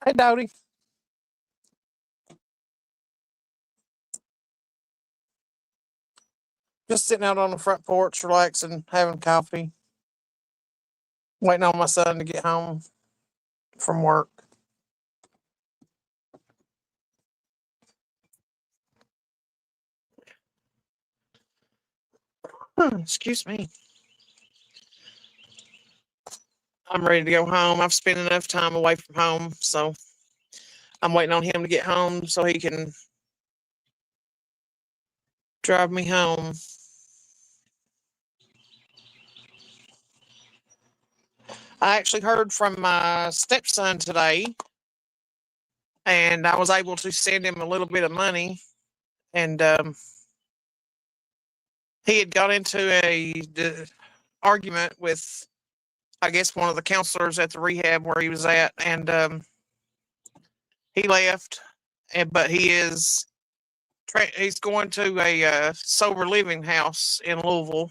Hey, Dodie. Just sitting out on the front porch, relaxing, having coffee, waiting on my son to get home from work. Excuse me. I'm ready to go home. I've spent enough time away from home, so I'm waiting on him to get home so he can drive me home. I actually heard from my stepson today, and I was able to send him a little bit of money. And he had got into a argument with, I guess, one of the counselors at the rehab where he was at, and he left. But he's going to a sober living house in Louisville.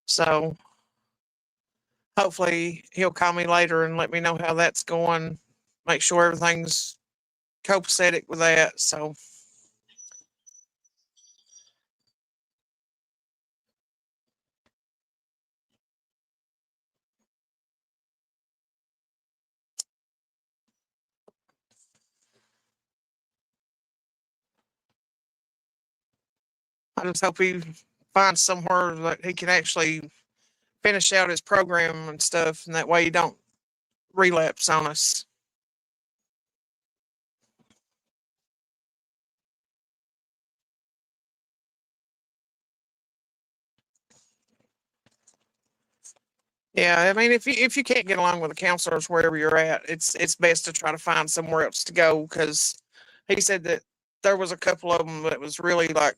So hopefully he'll call me later and let me know how that's going. Make sure everything's copacetic with that. So I just hope he finds somewhere that he can actually finish out his program and stuff, and that way you don't relapse on us. Yeah, I mean, if you can't get along with the counselors wherever you're at, it's best to try to find somewhere else to go, because he said that there was a couple of them that was really like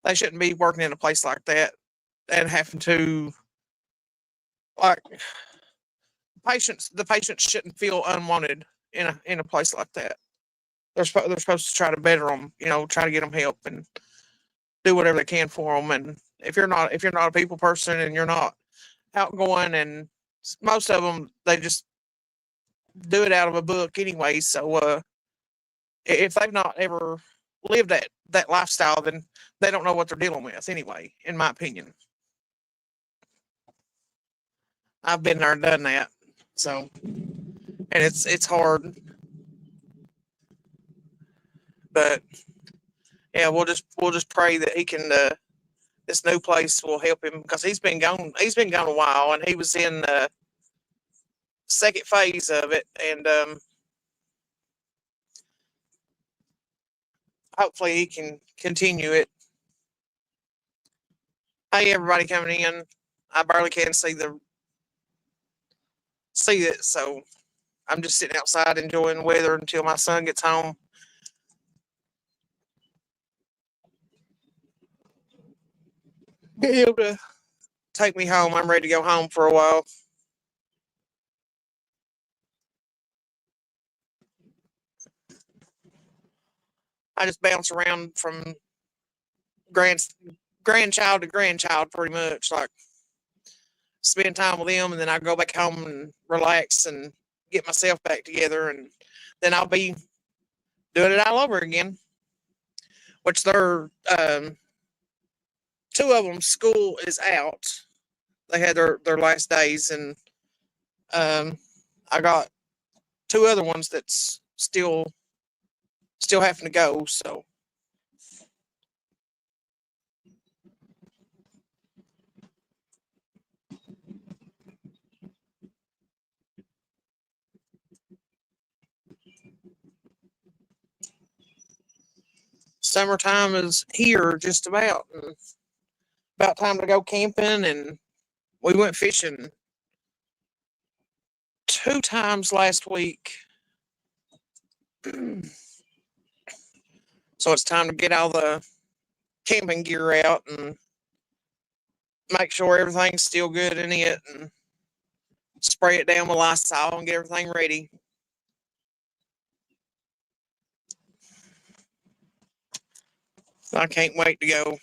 they shouldn't be working in a place like that and having to, like, the patients shouldn't feel unwanted in a place like that. They're supposed to try to better them, try to get them help and do whatever they can for them. And if you're not a people person and you're not outgoing, and most of them, they just do it out of a book anyway. So if they've not ever lived that lifestyle, then they don't know what they're dealing with anyway, in my opinion. I've been there and done that. So, and it's hard, but yeah, we'll just pray that he can, this new place will help him, because he's been gone a while, and he was in the second phase of it. And hopefully he can continue it. Hey, everybody coming in. I barely can see it, so I'm just sitting outside enjoying the weather until my son gets home. Get him to take me home. I'm ready to go home for a while. I just bounce around from grand grandchild to grandchild, pretty much, like spend time with them, and then I go back home and relax and get myself back together, and then I'll be doing it all over again. Which they're, two of them, school is out. They had their last days, and um, I got two other ones that's still having to go. So summertime is here just about. And about time to go camping, and we went fishing two times last week. So it's time to get all the camping gear out and make sure everything's still good in it, and spray it down with Lysol and get everything ready. I can't wait to go.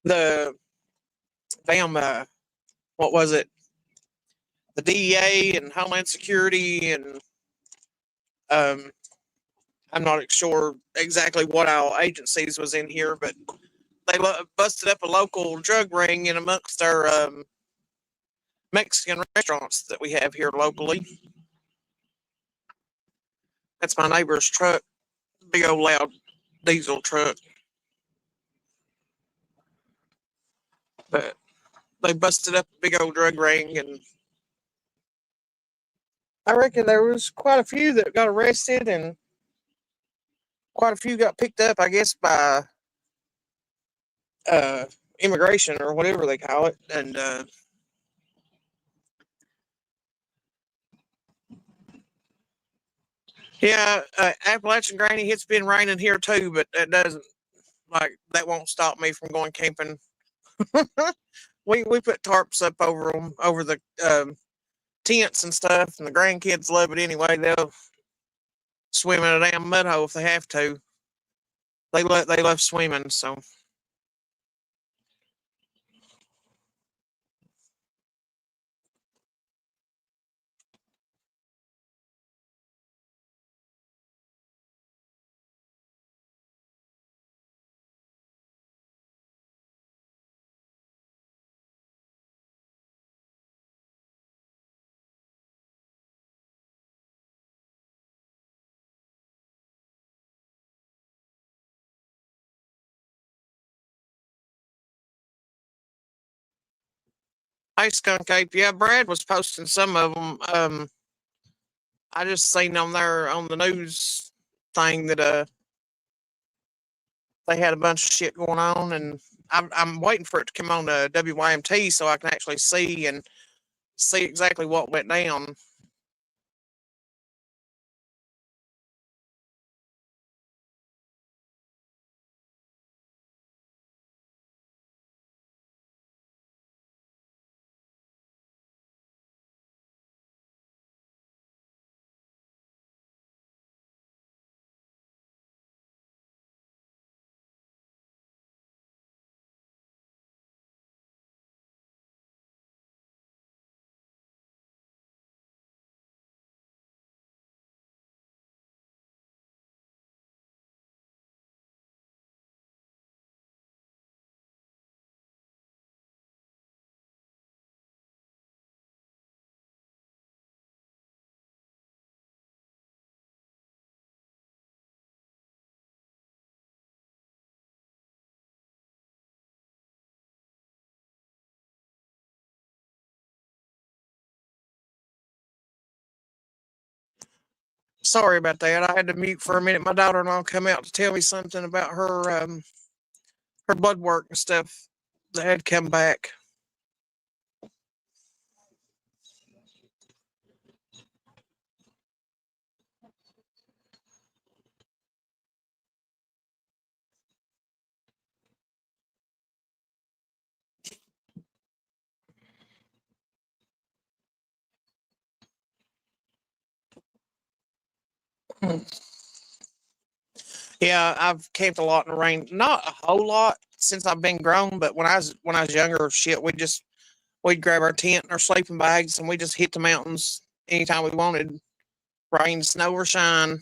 The damn what was it? The DEA and Homeland Security and um, I'm not sure exactly what all agencies was in here, but they busted up a local drug ring in amongst our Mexican restaurants that we have here locally. That's my neighbor's truck, big old loud diesel truck. But they busted up a big old drug ring, and I reckon there was quite a few that got arrested, and quite a few got picked up, I guess, by uh, immigration or whatever they call it. And yeah, Appalachian Granny, it's been raining here too, but that won't stop me from going camping. We put tarps up over them, over the tents and stuff, and the grandkids love it anyway. They'll swim in a damn mud hole if they have to. They love swimming, so hey, Skunk Ape, yeah, Brad was posting some of them. I just seen on there on the news thing that they had a bunch of shit going on, and I'm waiting for it to come on to WYMT so I can actually see exactly what went down. Sorry about that. I had to mute for a minute. My daughter-in-law come out to tell me something about her blood work and stuff that had come back. Yeah, I've camped a lot in the rain. Not a whole lot since I've been grown, but when I was younger, shit, we'd grab our tent and our sleeping bags and we just hit the mountains anytime we wanted, rain, snow, or shine.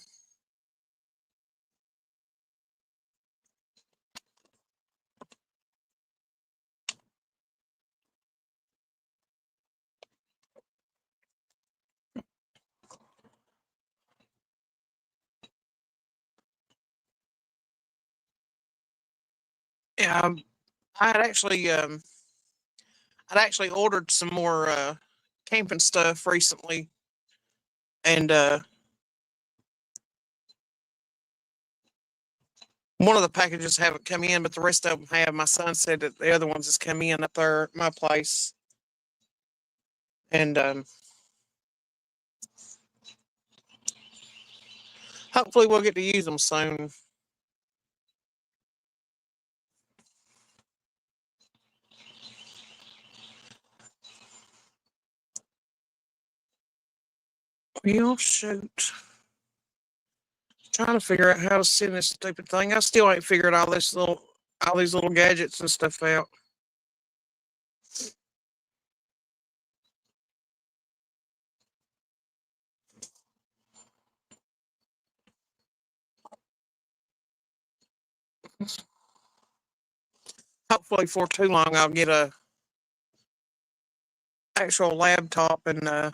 Yeah, I had actually I'd actually ordered some more camping stuff recently, and one of the packages haven't come in, but the rest of them have. My son said that the other ones has come in up there at my place, and hopefully we'll get to use them soon. Well, shoot. Trying to figure out how to send this stupid thing. I still ain't figured all this little all these little gadgets and stuff out. Hopefully, for too long, I'll get a actual laptop. And I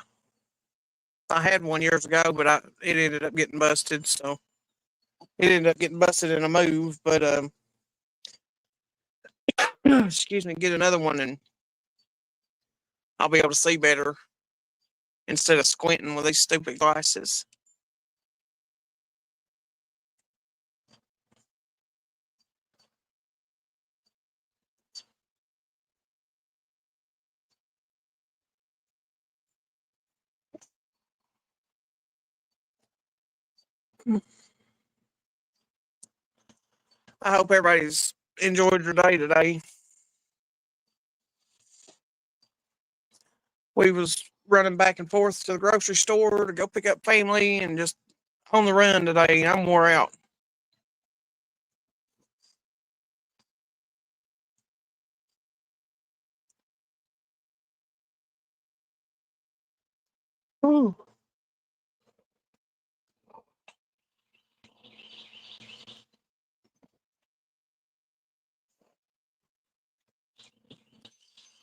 had one years ago, but it ended up getting busted. So it ended up getting busted in a move. But excuse me, get another one, and I'll be able to see better instead of squinting with these stupid glasses. I hope everybody's enjoyed your day today. We was running back and forth to the grocery store to go pick up family and just on the run today. I'm wore out. Ooh.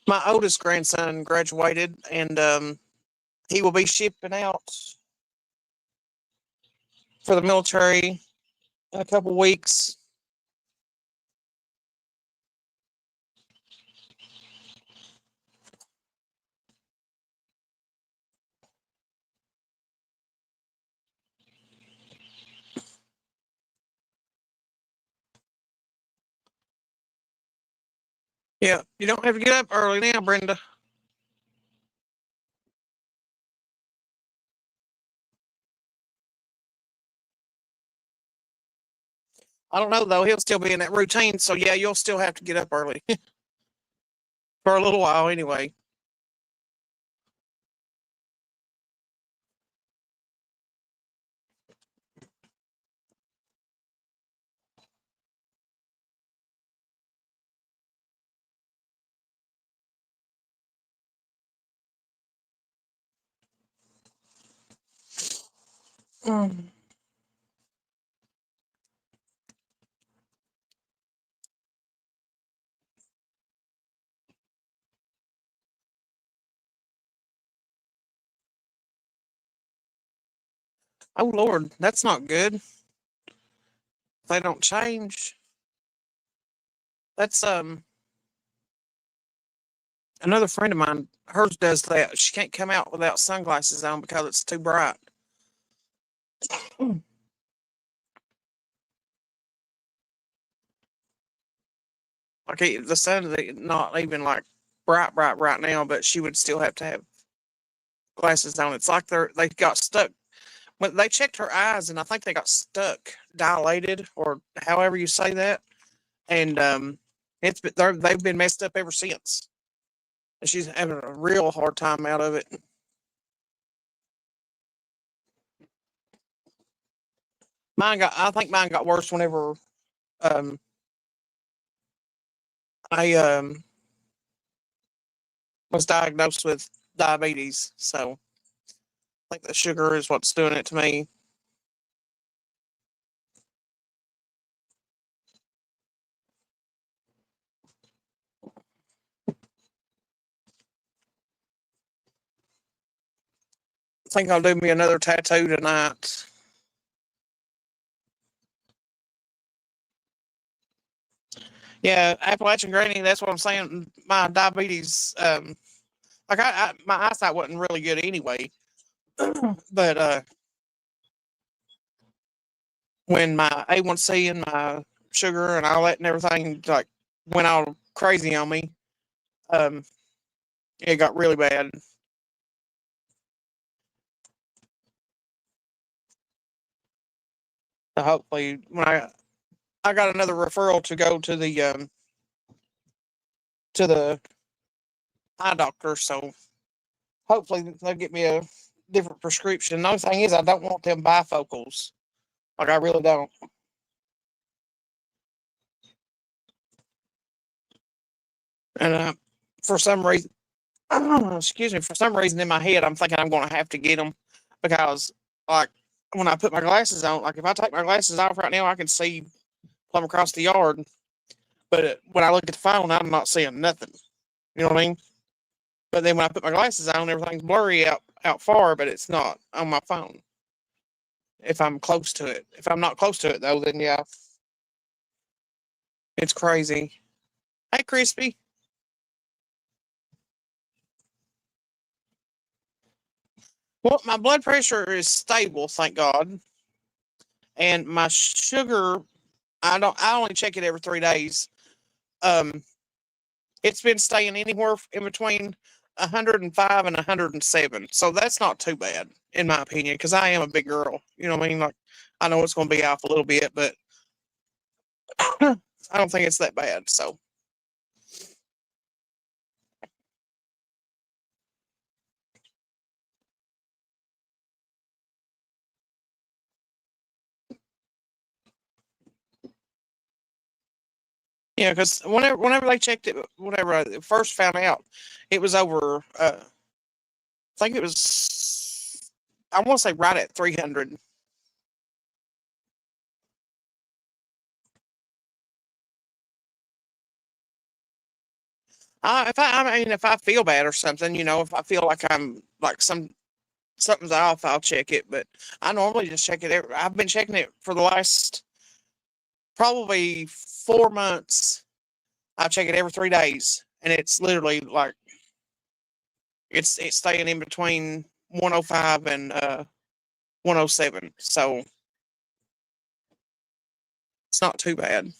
My oldest grandson graduated, and he will be shipping out for the military in a couple weeks. Yeah, you don't have to get up early now, Brenda. I don't know though. He'll still be in that routine, so yeah, you'll still have to get up early for a little while anyway. Mm. Oh Lord, that's not good. They don't change. That's another friend of mine. Hers does that. She can't come out without sunglasses on because it's too bright. Mm. Like the sun's not even like bright right now, but she would still have to have glasses on. It's like they got stuck. When they checked her eyes, and I think they got stuck, dilated, or however you say that. And they've been messed up ever since. And she's having a real hard time out of it. I think mine got worse whenever um, I was diagnosed with diabetes. So I think the sugar is what's doing it to me. I think I'll do me another tattoo tonight. Yeah, Appalachian Granny. That's what I'm saying. My diabetes, my eyesight wasn't really good anyway. But when my A1C and my sugar and all that and everything like went all crazy on me, um, it got really bad. So hopefully, when I got another referral to go to the eye doctor, so hopefully they'll get me a different prescription. The only thing is, I don't want them bifocals. Like I really don't. And for some reason, excuse me, for some reason in my head, I'm thinking I'm going to have to get them because, like, when I put my glasses on, like if I take my glasses off right now, I can see plumb across the yard. But when I look at the phone, I'm not seeing nothing. You know what I mean? But then when I put my glasses on, everything's blurry out far, but it's not on my phone. If I'm close to it, if I'm not close to it though, then yeah, it's crazy. Hey, Crispy. Well, my blood pressure is stable, thank God, and my sugar. I don't. I only check it every 3 days. Um, it's been staying anywhere in between 105 and 107, so that's not too bad in my opinion. Because I am a big girl. You know what I mean? Like, I know it's going to be off a little bit, but I don't think it's that bad. So yeah, because whenever they checked it, whenever I first found out, it was over. I think it was. I want to say right at 300. I mean, if I feel bad or something, if I feel like I'm like something's off, I'll check it. But I normally just check it. I've been checking it for the last probably 4 months. I check it every 3 days, and it's literally like it's staying in between 105 and 107. So it's not too bad.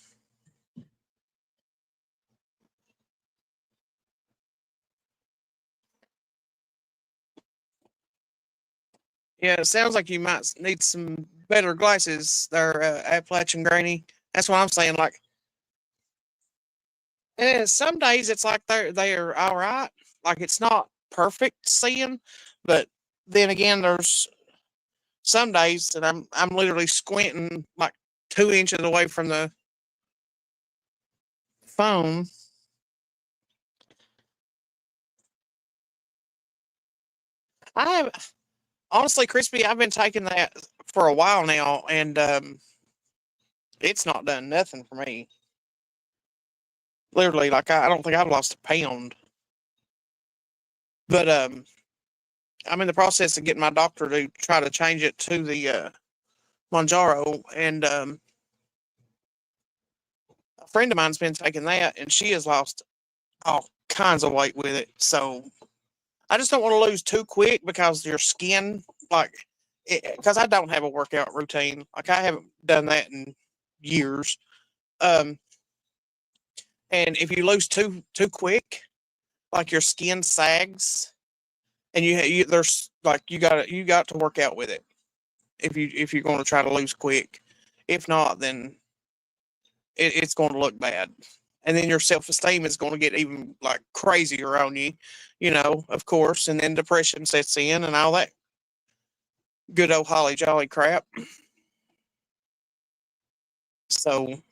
Yeah, it sounds like you might need some better glasses there, Appalachian Granny. That's what I'm saying. Like, some days it's like they're all right. Like it's not perfect seeing, but then again, there's some days that I'm literally squinting like 2 inches away from the phone. I have honestly, Crispy, I've been taking that for a while now, and it's not done nothing for me. Literally, like I don't think I've lost a pound, but I'm in the process of getting my doctor to try to change it to the Monjaro, and a friend of mine's been taking that, and she has lost all kinds of weight with it. So I just don't want to lose too quick because your skin, like, because I don't have a workout routine, like I haven't done that in years. Um, and if you lose too quick, like your skin sags, and there's like you got to work out with it if you're going to try to lose quick. If not, then it's going to look bad. And then your self esteem is going to get even like crazier on you, of course. And then depression sets in and all that good old holly jolly crap. So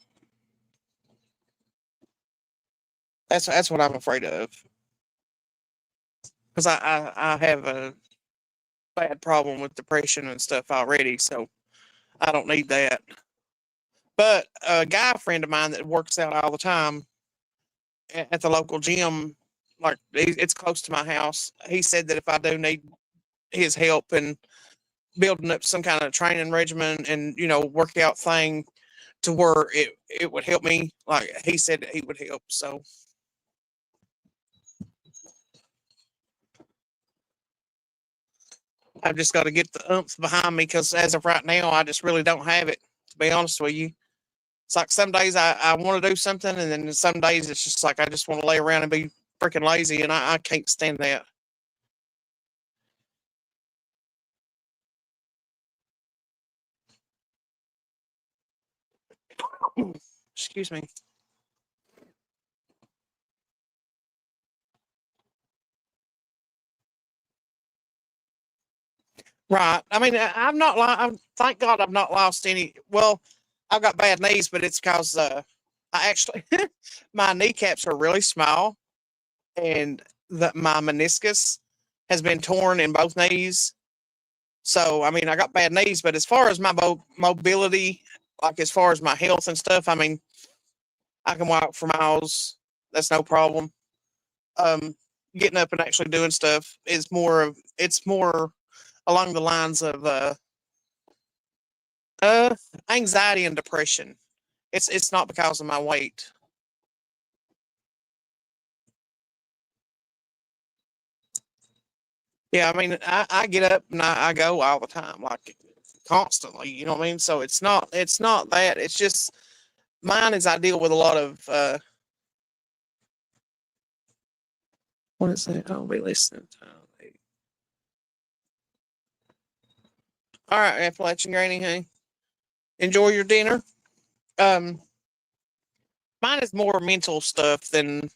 that's what I'm afraid of because I have a bad problem with depression and stuff already. So I don't need that. But a guy friend of mine that works out all the time at the local gym, like it's close to my house, he said that if I do need his help and building up some kind of training regimen and workout thing to where it would help me. Like he said that he would help. So I've just got to get the oomph behind me because as of right now, I just really don't have it. To be honest with you, it's like some days I want to do something, and then some days it's just like I just want to lay around and be freaking lazy, and I can't stand that. Excuse me. Right. I mean, I'm not. Thank God, I've not lost any. Well, I've got bad knees, but it's because I actually my kneecaps are really small, and that my meniscus has been torn in both knees. So, I mean, I got bad knees, but as far as my mobility, like as far as my health and stuff, I mean, I can walk for miles. That's no problem. Um, Getting up and actually doing stuff is it's more along the lines of uh, anxiety and depression. It's not because of my weight. Yeah, I mean, I get up and I go all the time, like constantly. You know what I mean? So it's not that. It's just mine is I deal with a lot of what is it? I'll be listening to. All right, Appalachian Granny, hey, enjoy your dinner. Um, Mine is more mental stuff than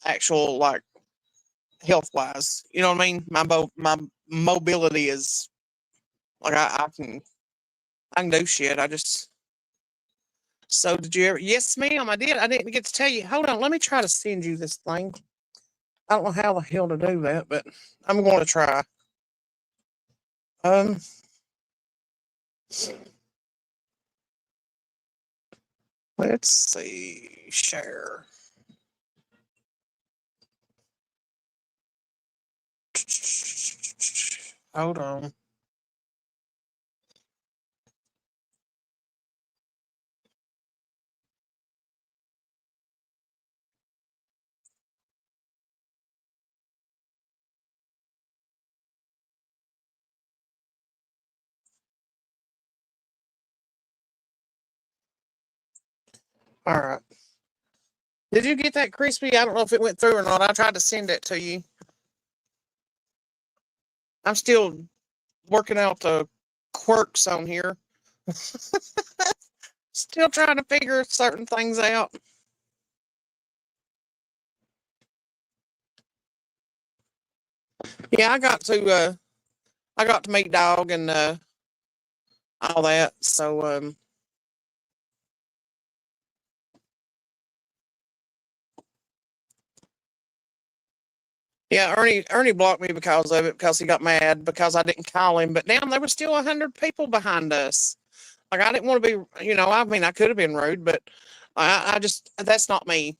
actual like health wise. You know what I mean? My mobility is like I can do shit. I just so did you ever? Yes, ma'am. I did. I didn't get to tell you. Hold on. Let me try to send you this thing. I don't know how the hell to do that, but I'm going to try. Um, let's see. Share. Hold on. All right. Did you get that crispy? I don't know if it went through or not. I tried to send it to you. I'm still working out the quirks on here. Still trying to figure certain things out. Yeah, I got to meet dog and all that. So yeah, Ernie blocked me because of it because he got mad because I didn't call him. But damn, there was still 100 people behind us. Like I didn't want to be, I mean, I could have been rude, but I just that's not me.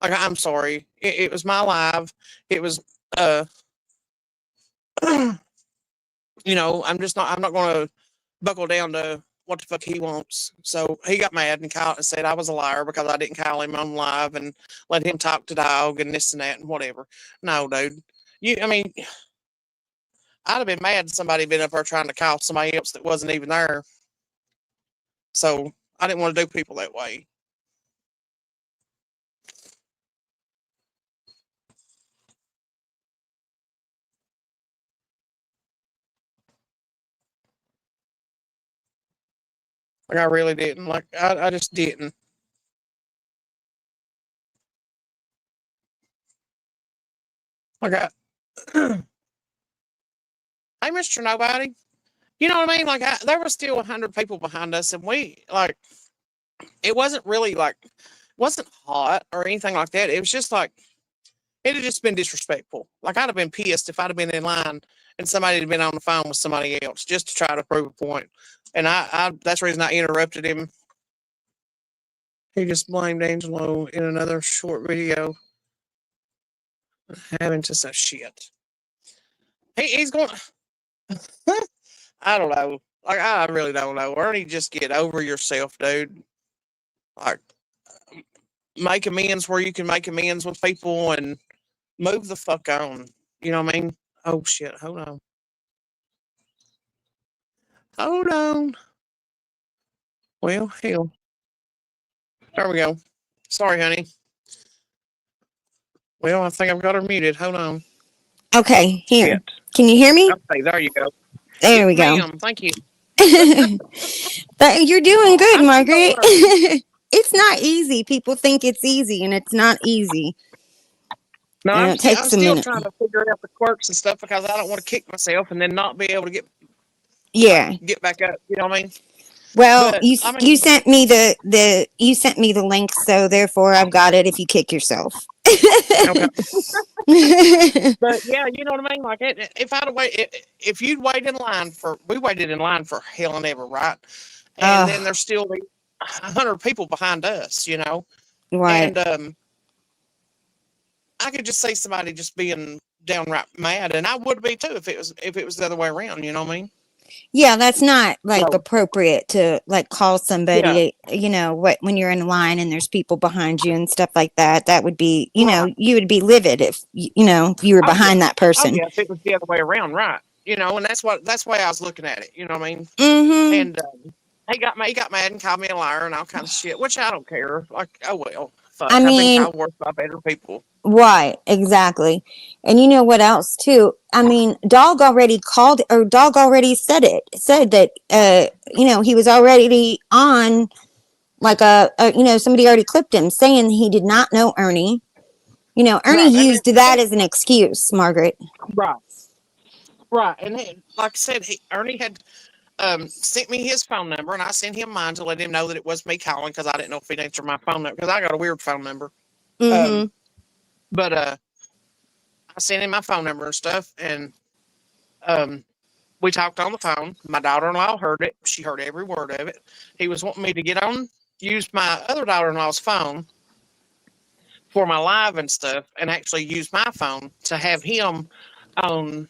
Like I'm sorry, it was my live. It was uh, I'm just not. I'm not going to buckle down to what the fuck he wants. So he got mad and called and said I was a liar because I didn't call him on live and let him talk to dog and this and that and whatever. No, dude. I mean, I'd have been mad if somebody had been up there trying to call somebody else that wasn't even there. So I didn't want to do people that way. Like I really didn't. Like I just didn't. Like hey, Mister Nobody. You know what I mean? Like there were still 100 people behind us, and we like it wasn't really like wasn't hot or anything like that. It was just like it had just been disrespectful. Like I'd have been pissed if I'd have been in line and somebody had been on the phone with somebody else just to try to prove a point. And I that's the reason I interrupted him. He just blamed Angelo in another short video having to say shit. He's going. I don't know. Like I really don't know. Ernie, just get over yourself, dude. Like make amends where you can make amends with people and move the fuck on. You know what I mean? Oh shit! Hold on. Hold on. Well, hell. There we go. Sorry, honey. Well, I think I've got her muted. Hold on. Okay, here. Shit. Can you hear me? Okay, there you go. There Yes, we go. ma'am. Thank you. You're doing good, I'm still Margaret. learning. It's not easy. People think it's easy, and it's not easy. No, And I'm it still I'm takes a still minute. trying to figure out the quirks and stuff because I don't want to kick myself and then not be able to Yeah. get back up. You know what I mean? Well, But I you mean, sent me the you sent me the link, so therefore I've got it. If you kick yourself. Okay. But yeah, you know what I mean. Like, if I'd have if you'd wait in line we waited in line for hell and ever, right? And then Oh, there's still 100 people behind us, right. and I could just see somebody just being downright mad, and I would be too if it was the other way around. You know what I mean? Yeah, that's not like So appropriate to like call yeah, somebody, what when you're in line and there's people behind you and stuff like that. That would be, right. you would be livid if if you were Oh yeah, behind that oh person. yeah. If it was the other way around, right? And that's the way I was looking at it. You know what I mean? Mhm. And he got mad and called me a liar and all kinds of shit, which I don't care. Like, oh well, I fuck. I've been mean, called worse by better people. right, exactly. And you know what else too? I mean, dog already called or dog already said it. Said that he was already on like somebody already clipped him saying he did not know Ernie. Ernie Right, and then used that as an excuse, Margaret. right, right, and then, like I said, Ernie had sent me his phone number, and I sent him mine to let him know that it was me calling because I didn't know if he'd answer my phone number because I got a weird phone number. Um, Mhm. but I sent him my phone number and stuff, and um, we talked on the phone. My daughter-in-law heard it; she heard every word of it. He was wanting me to use my other daughter-in-law's phone for my live and stuff, and actually use my phone to have him on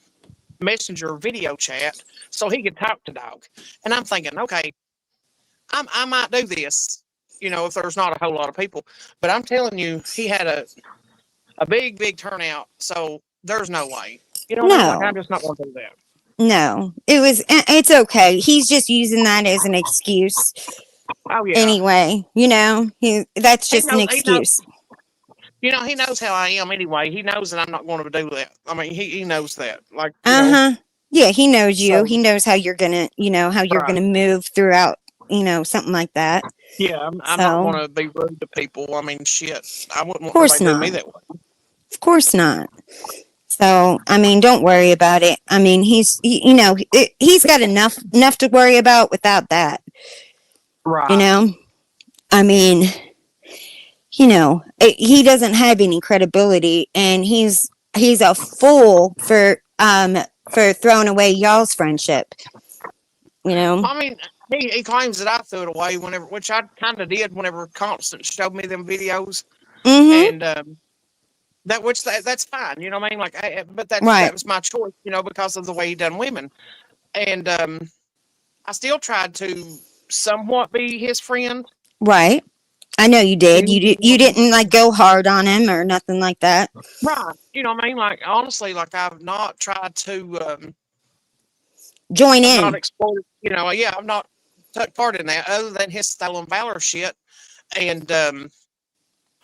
Messenger video chat so he could talk to dog. And I'm thinking, okay, I might do this, if there's not a whole lot of people. But I'm telling you, he had a big, big turnout. So there's no way. You know what I mean? Like, I'm No. just not going to do that. No. It's okay. He's just using that as an excuse Oh yeah, anyway, that's he just an knows. He knows. excuse. He knows how I am anyway. He knows that I'm not going to do that. I mean, he knows that. Like, Uh-huh. Yeah, he knows you. So He knows how you're going to, how you're right. going to move throughout, something like that. Yeah, I'm not So, going to be rude to people. I mean, shit. I wouldn't of want course nobody to do me not. that way. Of course not. So, I mean, don't worry about it. I mean, he's got enough to worry about without that. You Right. know, I mean, he doesn't have any credibility, and he's a fool for throwing away y'all's friendship. You know. I mean, he claims that I threw it away whenever, which I kind of did whenever Constant showed me them videos, Mm-hmm. and that's fine. You know what I mean? Like, but that Right. was my choice. Because of the way he done women, and I still tried to somewhat be his friend. Right. I know you did. You You didn't like go hard on him or nothing like that. Right. You know what I mean? Like, honestly, like, I've not tried to. Join I've not in. explored. Yeah, I've not took part in that other than his stolen valor shit, and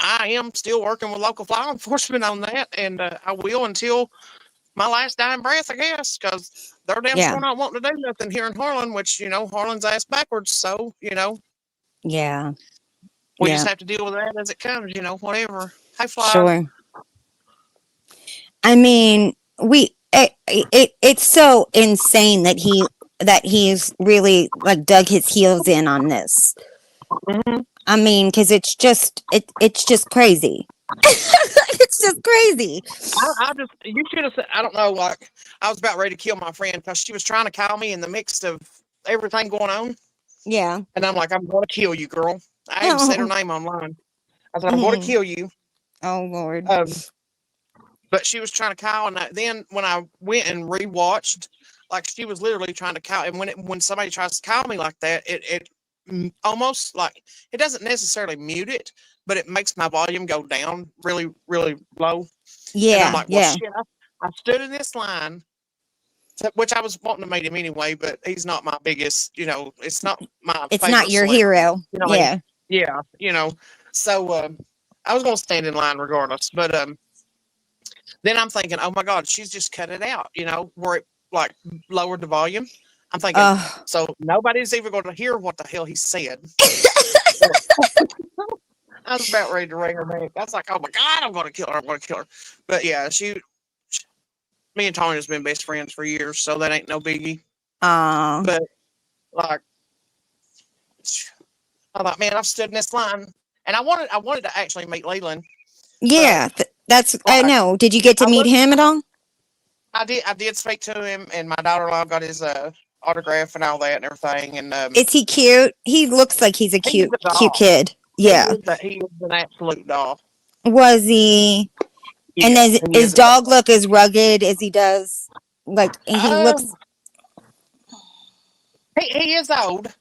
I am still working with local law enforcement on that, and I will until my last dying breath, I guess, because they're damn Yeah. sure not wanting to do nothing here in Harlan, which, Harlan's ass backwards. So, Yeah. we just Yeah. have to deal with that as it comes, whatever. Hey, Fly. Sure. I mean, it's so insane that he's really like dug his heels in on this. Mm-hmm. I mean, because it's just crazy. It's just crazy. You should have said, I don't know, like, I was about ready to kill my friend because she was trying to call me in the midst of everything going on. Yeah. And I'm like, I'm going to kill you, girl. I even said her Oh, name online. I said, I'm going to kill you. oh Lord. But she was trying to call, and then when I went and rewatched, like, she was literally trying to call, and when somebody tries to call me like that, it almost like it doesn't necessarily mute it, but it makes my volume go down really, really low. And I'm Yeah. like, well, Yeah. shit, I stood in this line, which I was wanting to meet him anyway, but he's not my biggest, it's not my It's not favorite your celebrity. hero. I mean, Yeah. yeah, So I was going to stand in line regardless, but then I'm thinking, oh my God, she's just cut it out, where it like lowered the volume. I'm thinking, Oh. so nobody's even going to hear what the hell he said. I was about ready to ring her back. I was like, oh my God, I'm going to kill her. I'm going to kill her. But yeah, me and Tanya's been best friends for years, so that ain't no biggie. But like, I thought, man, I've stood in this line, and I wanted to actually meet Leland, Yeah, that's I Well, know. Did you get to I meet looked. him at all? I did speak to him, and my daughter-in-law got his autograph and all that and everything. And Is he cute? He looks like he's a he is cute a cute doll. kid. Yeah. He is an absolute doll. Was he? And Yeah, does he his is a dog doll. look as rugged as he does? Like he looks. Um, he is old.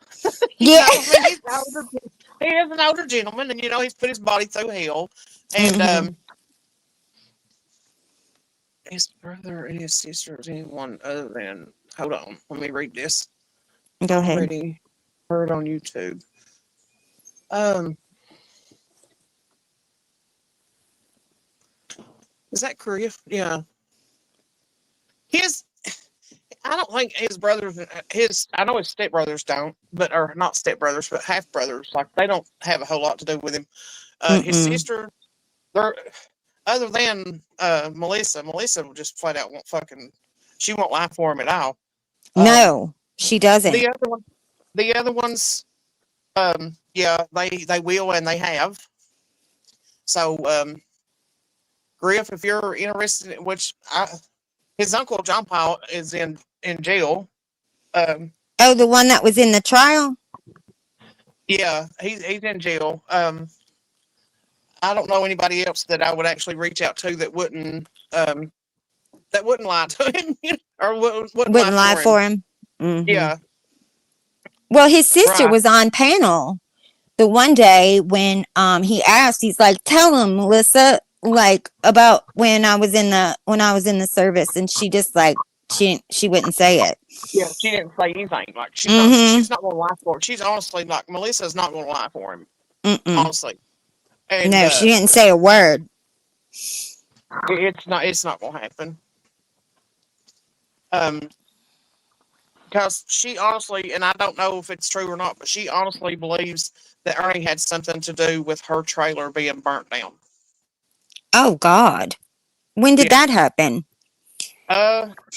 Yeah. I mean, he's older. He is an older gentleman, and he's put his body through hell. And Hmm. his brother and his sister is anyone other than. Hold on, let me read this. Go ahead. Already heard on YouTube. Um, is that Korea? Yeah, his. I don't think his brothers. I know his stepbrothers don't, but or not stepbrothers, but half brothers. Like they don't have a whole lot to do with him. His Mm-mm. sister. They're other than Melissa. Melissa will just flat out won't fucking. She won't lie for him at all. Um, No, she doesn't. the other one. The other ones. Yeah, they will and they have. So, Griff, if you're interested, his uncle John Paul is in jail. Um, Oh, the one that was in the trial? yeah, he's in jail. I don't know anybody else that I would actually reach out to that wouldn't lie to him or wouldn't lie Wouldn't lie for him. for him. Hmm. Yeah, Well, his sister right. was on panel the one day when he asked. He's like, "Tell him, Melissa, like about when I was in the service," and she just like she wouldn't say it. Yeah, she didn't say anything. Like Hmm. she's not going to lie for him. She's honestly like Melissa's not going to lie for him. Mm-mm. Honestly, and No, she didn't say a word. it's not going to happen. Um, because she honestly, and I don't know if it's true or not, but she honestly believes that Ernie had something to do with her trailer being burnt down. Oh God, when did Yeah. that happen?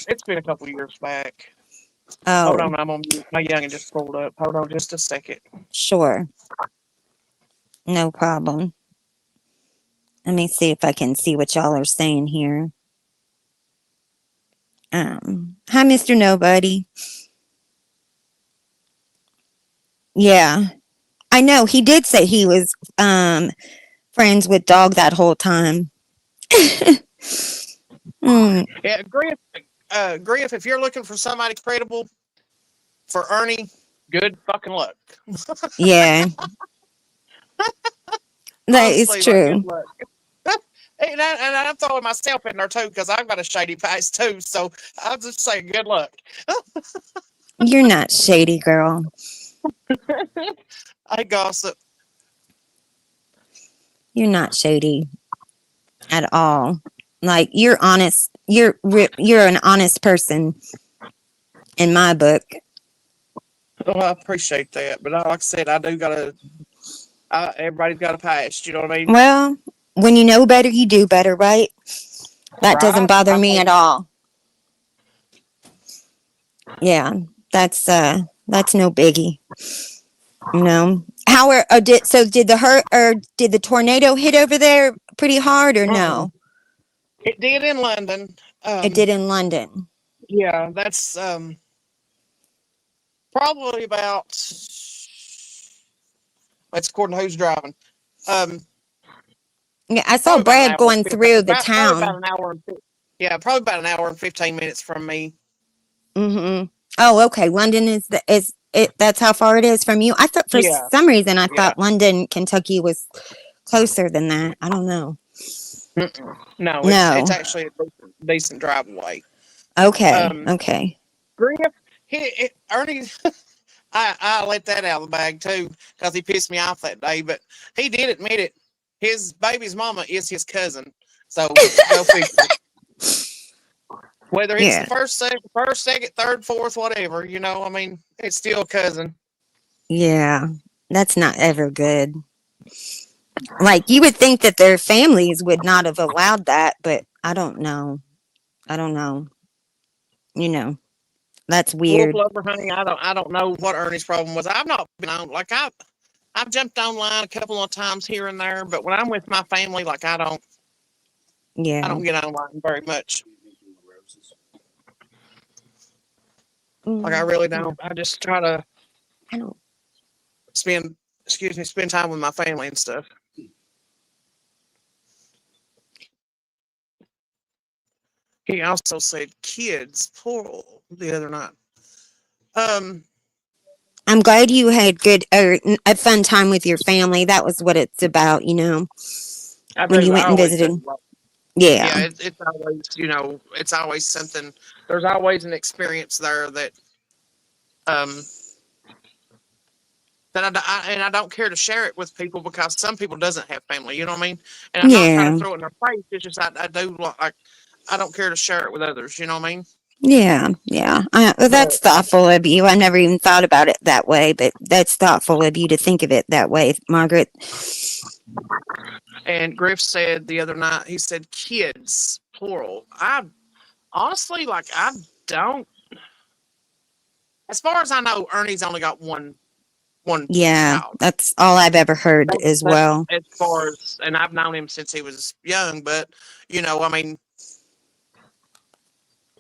It's been a couple years back. Hold Oh, on, my youngin just pulled up. Hold on, just a second. sure, no problem. Let me see if I can see what y'all are saying here. Hi, Mr. Nobody. Yeah, I know he did say he was friends with Dog that whole time. Mm, Yeah, Griff, if you're looking for somebody credible for Ernie, good fucking luck. yeah, that is Honestly, like good true. luck. And I'm throwing myself in there too because I've got a shady past too. So I'll just say good luck. You're not shady, girl. I gossip. You're not shady at all. Like you're honest. You're an honest person in my book. Well, I appreciate that, but like I said, I do gotta. Everybody's got a past. You know what I mean? Well, when you know better, you do better, right? That doesn't Right? bother I me at mean, all. Yeah, that's no biggie. You know. How are did the hurt or did the tornado hit over there pretty hard or uh-uh. no? It did in London. It did in London. Yeah, that's probably about. That's according to who's driving. Um, Yeah, I saw probably about an Brad hour. going through the Probably about town. an hour. Yeah, probably about an hour and 15 minutes from me. Hmm. Oh, okay. London is it? That's how far it is from you. I thought for Yeah, some reason I yeah. thought London, Kentucky was closer than that. I don't know. Mm-mm. No, it's No. actually a decent drive away. Okay. Um, Okay. Griff, Ernie, I let that out of the bag too because he pissed me off that day. But he did admit it. His baby's mama is his cousin. So go figure. Whether it's the Yeah. first, second, third, fourth, whatever, I mean, it's still a cousin. Yeah. That's not ever good. Like you would think that their families would not have allowed that, but I don't know. I don't know. You know, that's Wolf weird. lover, honey. I don't know what Ernie's problem was. I've not been on I've jumped online a couple of times here and there, but when I'm with my family, like I don't. I Yeah. don't get online very much. Like, I really don't. I just try to I don't. spend, spend time with my family and stuff. He also said kids, plural, the other night. Um, I'm glad you had a fun time with your family. That was what it's about, when you I went and always visited. do. Yeah. Yeah, it's always, it's always something. There's always an experience there that, um, and I don't care to share it with people because some people doesn't have family. You know what I mean? And I'm not trying to Yeah. throw it in their face. It's just I do like I don't care to share it with others. You know what I mean? Yeah. Yeah. That's But thoughtful of you. I never even thought about it that way, but that's thoughtful of you to think of it that way, Margaret. and Griff said the other night, he said kids, plural. I honestly I don't. As far as I know, Ernie's only got one Yeah. child. That's all I've ever heard as That's well. as far as, and I've known him since he was young. But I mean,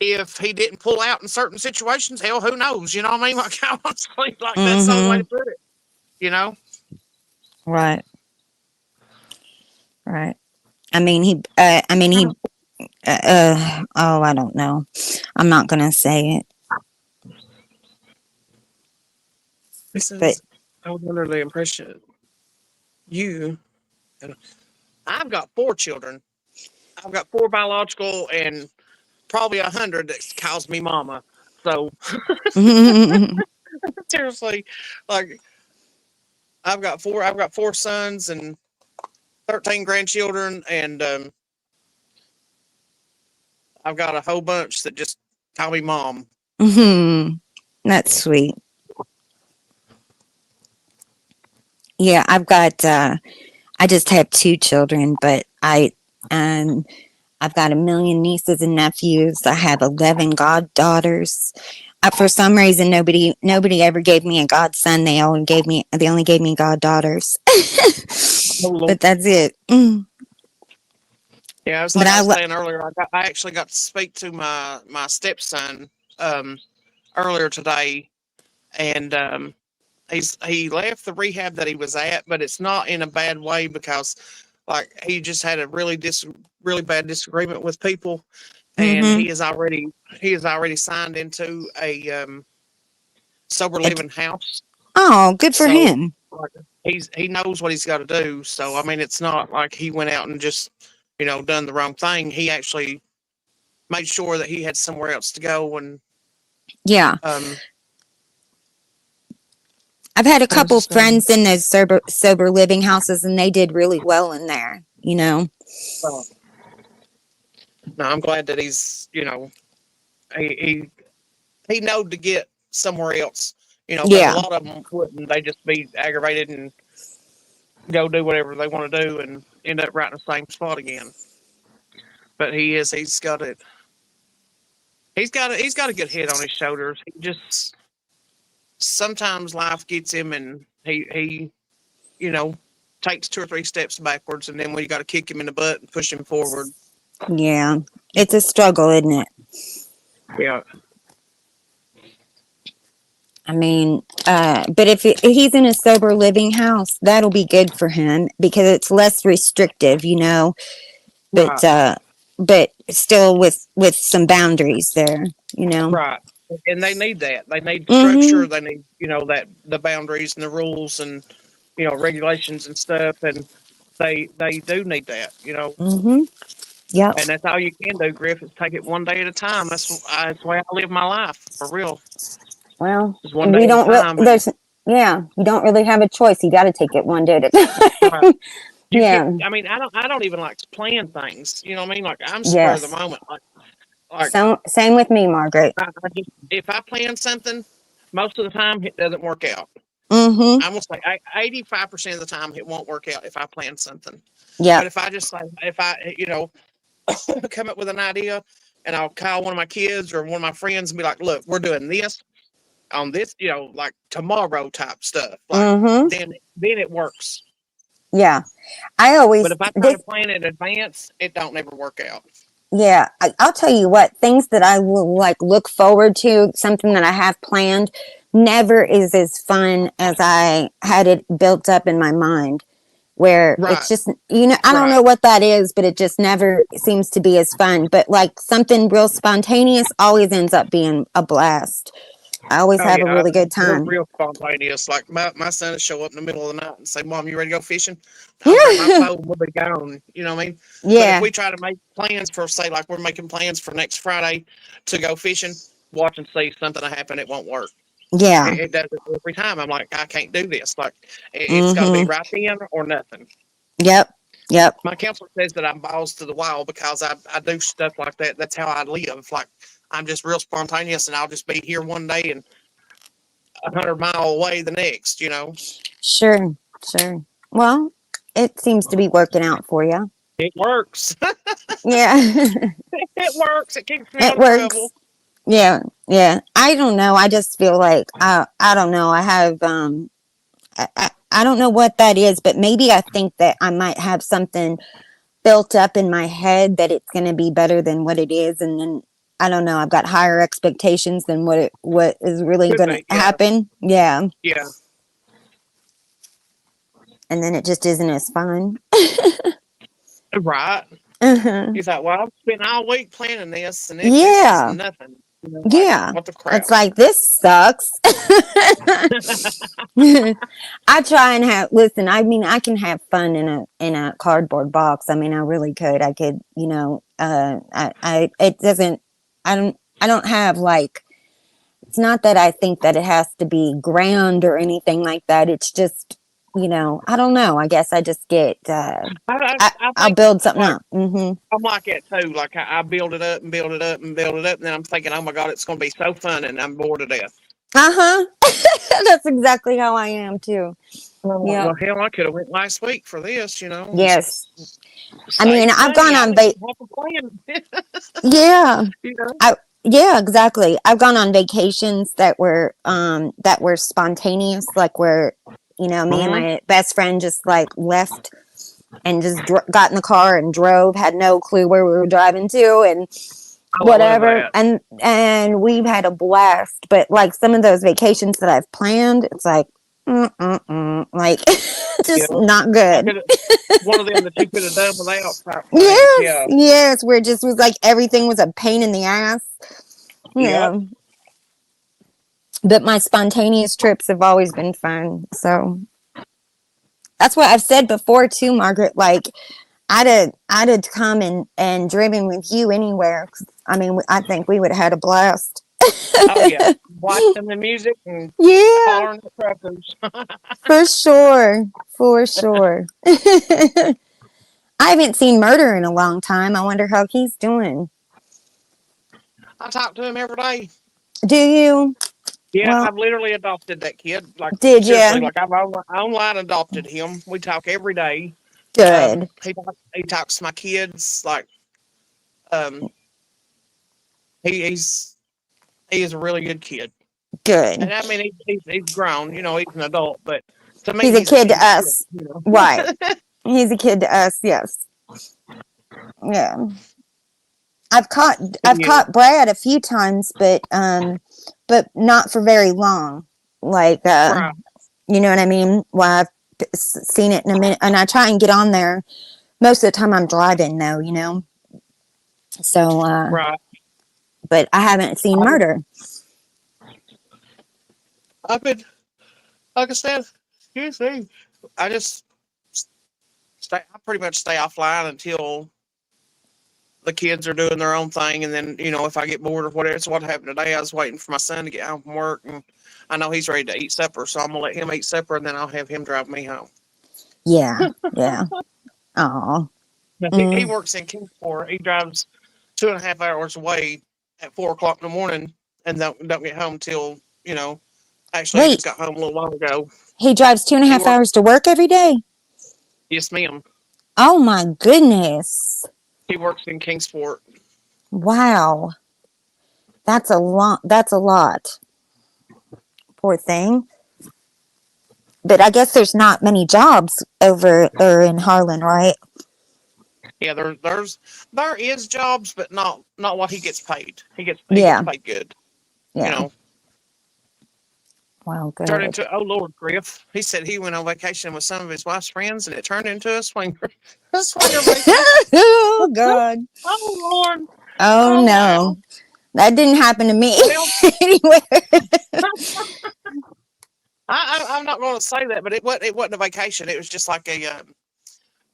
if he didn't pull out in certain situations, hell, who knows? You know what I mean? Like, honestly, like that's the only way Mm-hmm. to put it. You know? Right. Right. Oh, I don't know. I'm not going to say it, He but says, I was under the impression you. I've got 4 children. I've got 4 biological and probably 100 that calls me mama. So seriously, like I've got 4 sons and 13 grandchildren, and I've got a whole bunch that just call me mom. that's sweet. Yeah, I just have 2 children, but I've got a million nieces and nephews. I have 11 goddaughters. For some reason, nobody ever gave me a godson. They only gave me goddaughters. Oh, Lord. But that's it. Yeah, it's But like I was saying earlier. I actually got to speak to my stepson earlier today, and he left the rehab that he was at, but it's not in a bad way because like he just had a really bad disagreement with people, and Mm-hmm. he is already signed into a sober living house. Oh, good for So him. like, he knows what he's got to do. So I mean, it's not like he went out and just done the wrong thing. He actually made sure that he had somewhere else to go. And Yeah. um, I've had a what was couple his name? friends in those sober living houses, and they did really well in there. Uh, no, I'm glad that he's he he knowed to get somewhere else. Because a Yeah. lot of them wouldn't. They just be aggravated and go do whatever they want to do and end up right in the same spot again. But he's got it. He's got a good head on his shoulders. He just sometimes life gets him, and he you know takes 2 or 3 steps backwards, and then we got to kick him in the butt and push him forward. Yeah. It's a struggle, isn't it? Yeah, I mean, but if he's in a sober living house, that'll be good for him because it's less restrictive, right, but but still with some boundaries there, right. And they need that. They need Mhm. structure. They need that the boundaries and the rules and regulations and stuff. And they do need that. Mhm. Yep. And that's all you can do, Griff, is take it one day at a time. That's the way I live my life, for real. Well, Just one day you at a don't really time. And there's yeah, you don't really have a choice. You got to take it one day at a right, time. you can't. Yeah. I mean, I don't even like to plan things. You know what I mean? Like I'm spur of the Yes. moment. Like So same with me, Margaret. I just, if I plan something, most of the time it doesn't work out. Mhm. I'm gonna say 85% of the time it won't work out if I plan something. But Yep. if I just say if I come up with an idea and I'll call one of my kids or one of my friends and be like, look, we're doing this on this, like tomorrow type stuff. Like Mhm. then it works. Yeah. I always, But if I try to this, plan in advance, it don't never work out. yeah, I'll tell you what, things that I will like look forward to, something that I have planned, never is as fun as I had it built up in my mind. Where it's Right, just, you know, I don't right. know what that is, but it just never seems to be as fun. But like something real spontaneous always ends up being a blast. I always Oh have a yeah, really good real, time. real spontaneous. Like my son would show up in the middle of the night and say, "Mom, you ready to go fishing?" I'll grab my Yeah. phone, we'll be gone. You know what I mean? But if Yeah. we try to make plans for, say, like we're making plans for next Friday to go fishing, watch and see something will happen. It won't work. Yeah. It does it every time. I'm like, I can't do this. Like, it's got to be Mm-hmm. right then or nothing. Yep. Yep. My counselor says that I'm balls to the wall because I do stuff like that. That's how I live. Like, I'm just real spontaneous, and I'll just be here one day and 100 mile away the next. You know, Sure. Sure. Well, it seems to be working out for you. it works. Yeah. It works. It keeps me It out of trouble. works. Yeah. Yeah. I don't know. I just feel like I don't know. I have I don't know what that is, but maybe I think that I might have something built up in my head that it's going to be better than what it is, and then I don't know. I've got higher expectations than what is really Could going to be. Yeah. happen. Yeah, Yeah. and then it just isn't as fun. Right. Uh-huh. You thought, well, I've spent all week planning this, and this is Yeah, nothing. You know, like, yeah. what the crap? It's like this sucks. I try and have listen. I mean, I can have fun in a cardboard box. I mean, I really could. I could, you know. I it doesn't. I don't have like. It's not that I think that it has to be grand or anything like that. It's just, you know, I don't know. I guess I just get. I I'll think, build something like, up. Mm-hmm. I'm like that too. Like, I build it up and build it up and build it up, and then I'm thinking, oh my God, it's going to be so fun, and I'm bored to death. Uh huh. That's exactly how I am too. And I'm like, Yep. well, hell, I could have went last week for this, you know, and Yes. I mean, saved I've gone money. I on didn't have a plan. yeah. You know? I yeah, exactly. I've gone on vacations that were spontaneous, like where you know me and Uh-huh. my best friend just like left and just got in the car and drove, had no clue where we were driving to, and Oh, I love whatever, that. and we've had a blast. But like some of those vacations that I've planned, it's like like You just know, not I good. could have one of them that you could have done without type plans. Yes, Yeah. yes, where it just was like everything was a pain in the ass. Yep. Yeah. But my spontaneous trips have always been fun. So that's what I've said before too, Margaret. Like I'd have come and driven with you anywhere. I mean, I think we would have had a blast. Oh yeah. Watching the music and Yeah, hollering at truckers. for sure, for sure. I haven't seen Murder in a long time. I wonder how he's doing. I talk to him every day. Do you? Yeah, Well, I've literally adopted that kid. Like, did seriously, you? like I've online adopted him. We talk every day. Good, He talks to my kids. Like, um, he's he is a really good kid. good. And I mean, he's grown. You know, he's an adult, but to me, He's a he's a kid to kid. Still, us, you know. right? He's a kid to us. Yes. Yeah. I've Yeah. caught Brad a few times, but not for very long. Like Right. you know what I mean? Well, I've seen it in a minute, and I try and get on there. Most of the time, I'm driving though, you know. So, Right. but I haven't seen I've, Murder. I've been, like I said, excuse me. I just stay. I pretty much stay offline until the kids are doing their own thing, and then if I get bored or whatever. It's what happened today. I was waiting for my son to get home from work, and I know he's ready to eat supper, so I'm gonna let him eat supper, and then I'll have him drive me home. Yeah, yeah. Oh, He mm. works in Kingsport. He drives 2.5 hours away at 4 o'clock in the morning, and don't get home till Actually, he Wait. just got home a little while ago. He drives two and a He half works. hours to work every day. Yes, ma'am. Oh my goodness! He works in Kingsport. Wow, that's a lot. That's a lot. Poor thing. But I guess there's not many jobs over there in Harlan, right? Yeah, there is jobs, but not what he gets paid. He gets Yeah, paid good. You yeah. know, Well, turned good. into oh Lord, Griff. He said he went on vacation with some of his wife's friends, and it turned into a swinger vacation. Oh God. Oh Lord. Oh Oh no. wow. That didn't happen to me Well, anywhere. I'm not going to say that, but it wasn't a vacation. It was just like a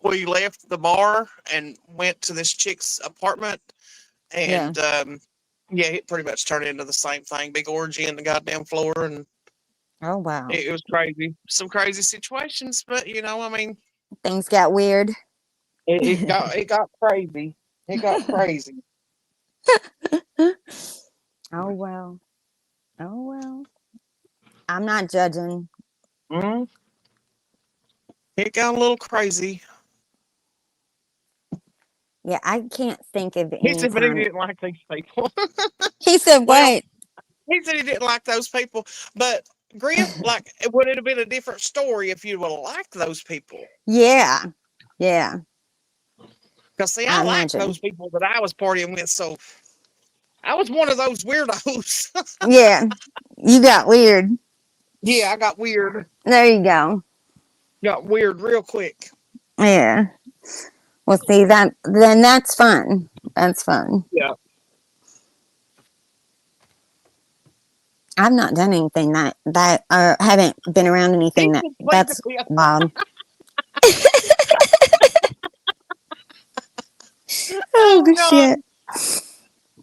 we left the bar and went to this chick's apartment, Yeah. and yeah, it pretty much turned into the same thing. Big orgy in the goddamn floor, and Oh wow. it was crazy. Some crazy situations, but I mean, Things got weird. it got crazy. It got crazy. Oh well. Oh well. I'm not judging. Mm, it got a little crazy. Yeah, I can't think of He any said, but he time. didn't like these people. He said Well, what? he said he didn't like those people, but Griff, like, would it have been a different story if you would have liked those people? Yeah. Yeah. Because see, I I liked imagine. those people that I was partying with, so I was one of those weirdos. Yeah. You got weird. Yeah, I got weird. There you go. Got weird real quick. Yeah. Well, see that then that's fun. That's fun. Yeah. I've not done anything that haven't been around anything He that just played the that's fifth. wild. Oh Oh good God. shit.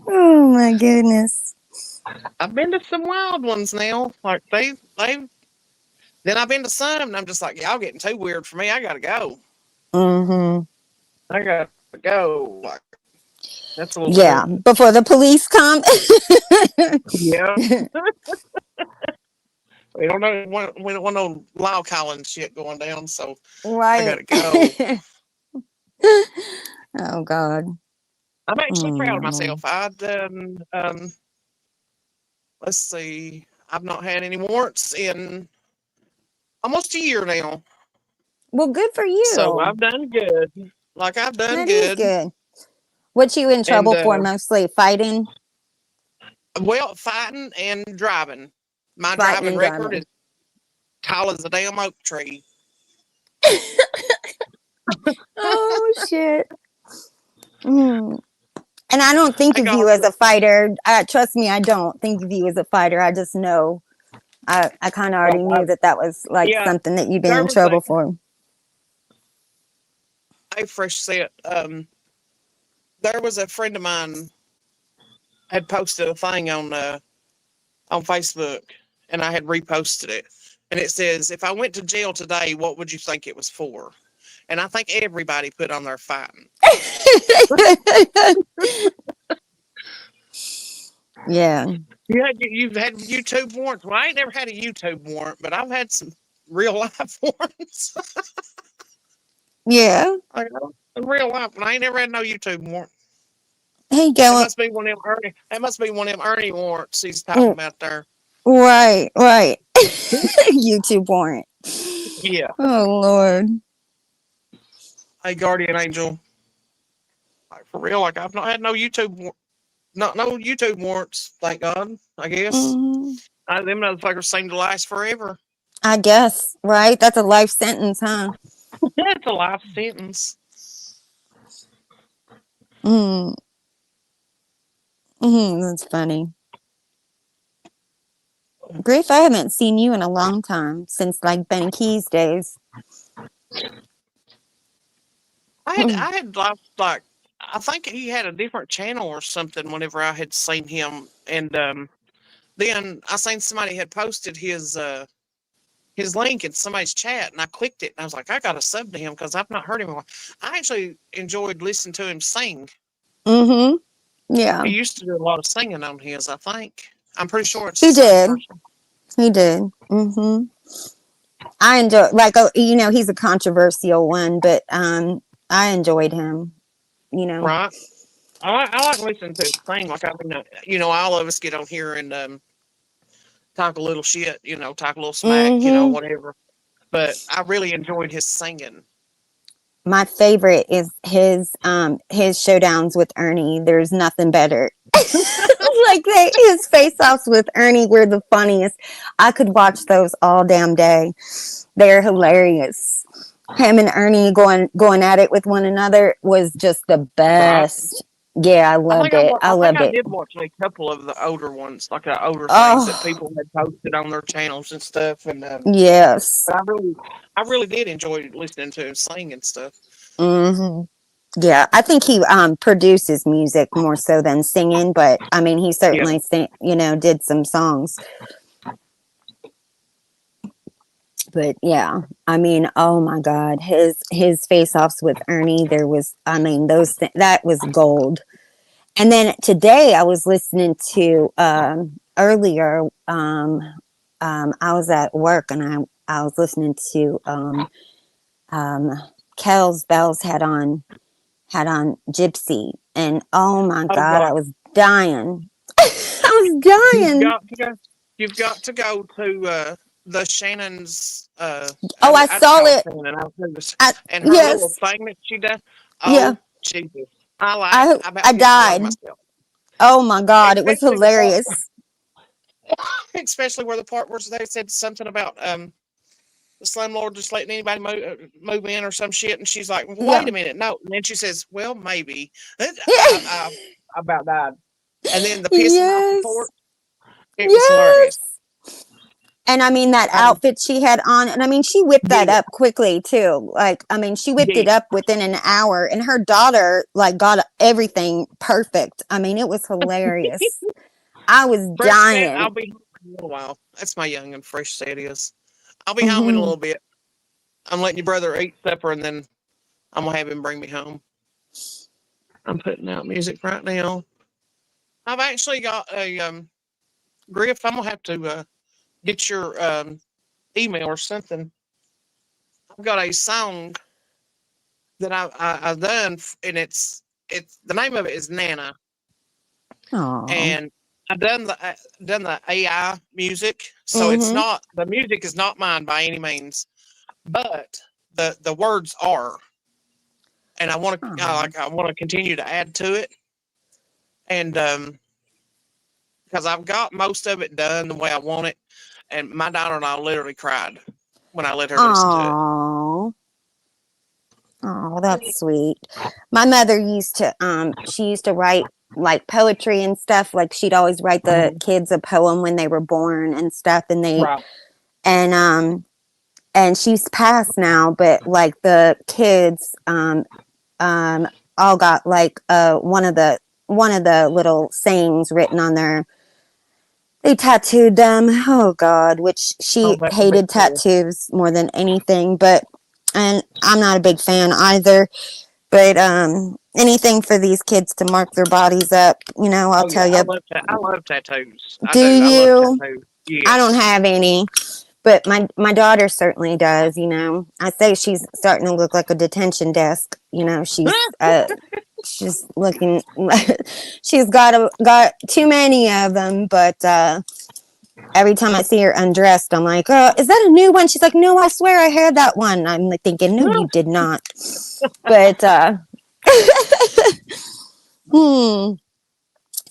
Oh my goodness. I've been to some wild ones now. Like they then I've been to some and I'm just like, y'all getting too weird for me. I gotta go. Mm-hmm. I gotta go. Like that's a little too Yeah. Before the police come. yeah. We don't want no loud calling shit going down, so I Right. gotta go. Oh God. I'm actually proud of Mm. myself. I'd let's see, I've not had any warrants in almost a year now. Well, good for So you. I've done good. Like I've done That is good. good. What you in And trouble for mostly? Fighting? well, fighting and driving. My Fighting driving and record driving. is tall as a damn oak tree. Oh shit. Mm. And I don't think I of got you as a fighter. Trust me, I don't think of you as a fighter. I just know. I kind of already knew that was like yeah, something that you've been there in was trouble for. a fresh set. There was a friend of mine had posted a thing on Facebook, and I had reposted it. And it says, if I went to jail today, what would you think it was for? And I think everybody put on their fighting. Yeah. You've had YouTube warrants. Well, I ain't never had a YouTube warrant, but I've had some real life warrants. Yeah. Like, in real life, but I ain't never had no YouTube warrant. Hey, It going. must be one of them Ernie. That must be one of them Ernie warrants he's talking about there. Right. Right. YouTube warrant. Yeah. Oh Lord. Hey, guardian angel. Like for real, like I've not had no no YouTube warrants. Thank God. I guess Hmm. them motherfuckers seem to last forever. I guess. Right. That's a life sentence, huh? That's a life sentence. Mm. Mm, that's funny. Griff, I haven't seen you in a long time since like Ben Keys days. I had like I think he had a different channel or something whenever I had seen him, and then I seen somebody had posted his link in somebody's chat, and I clicked it, and I was like, I got to sub to him because I've not heard him. I actually enjoyed listening to him sing. Mm-hmm. Yeah. He used to do a lot of singing on his. I think I'm pretty sure it's the He same did. person. He did. Mm-hmm. I enjoy like he's a controversial one, but I enjoyed him. You know. Right. I like listening to him sing. Like I mean, all of us get on here and talk a little shit, talk a little smack, Mm-hmm. whatever. but I really enjoyed his singing. My favorite is his showdowns with Ernie. There's nothing better. Like his face offs with Ernie were the funniest. I could watch those all damn day. They're hilarious. Him and Ernie going at it with one another was just the Right. best. Yeah, I loved it. I I think loved I it. did watch a couple of the older ones, like the older things that Oh, people had posted on their channels and stuff. And yes. but I really did enjoy listening to him sing and stuff. Hmm. Yeah, I think he produces music more so than singing, but I mean, he Yeah, certainly did some songs. But yeah, I mean, oh my God, his face offs with Ernie, there was, I mean, that was gold. And then today I was listening to earlier. I was at work and I was listening to um, Kel's Bells had on Gypsy, and oh my oh God, I God, was dying. I was you've dying. got to go. You've got to go to the Shannon's. Oh, I I'd saw call it. Shannon out there, and her little Yes, thing that she does. yeah. Oh Jesus, I laughed. I about I pissed all over died. myself. Oh my God, it was Especially the part, hilarious. especially where the part where they said something about the slumlord just letting anybody move in or some shit, and she's like, well, Yeah. "Wait a minute, no." And then she says, "Well, maybe." Yeah. I about died. And then the pissing off the Yes. porch, it was hilarious. Yes. And I mean that Um, outfit she had on, and I mean she whipped that yeah, up quickly too. Like, I mean, she whipped yeah. it up within an hour, and her daughter like got everything perfect. I mean, it was hilarious. I was Fresh set. dying. I'll be home in a little while. That's my young and fresh set is. I'll be home in a Hmm. little bit. I'm letting your brother eat supper, and then I'm gonna have him bring me home. I'm putting out music right now. I've actually got a Griff. I'm gonna have to get your email or something. I've got a song that I've done, and it's the name of it is Nana, Oh. and I've done the AI music, so it's Mm-hmm. not the music is not mine by any means, but the words are, and Oh. I want to continue to add to it, and because I've got most of it done the way I want it, and my daughter and I literally cried when I let her listen to it. Oh. Oh, that's sweet. My mother used to she used to write like poetry and stuff. Like she'd always write the Mhm. kids a poem when they were born and stuff, Right. and and she's passed now, but like the kids um all got like one of the little sayings written on their, they tattooed them. Oh God, which Oh, she that would be hated cool. tattoos more than anything, but and I'm not a big fan either. But anything for these kids to mark their bodies up, I'll Oh tell yeah, you. I love tattoos. I Do do. I love you? tattoos. I don't Yes. have any, but my daughter certainly does. I say she's starting to look like a detention desk. She's looking. She's got too many of them, but every time I see her undressed, I'm like, "Oh, is that a new one?" She's like, "No, I swear I had that one." I'm like thinking, "No, you did not." But hmm.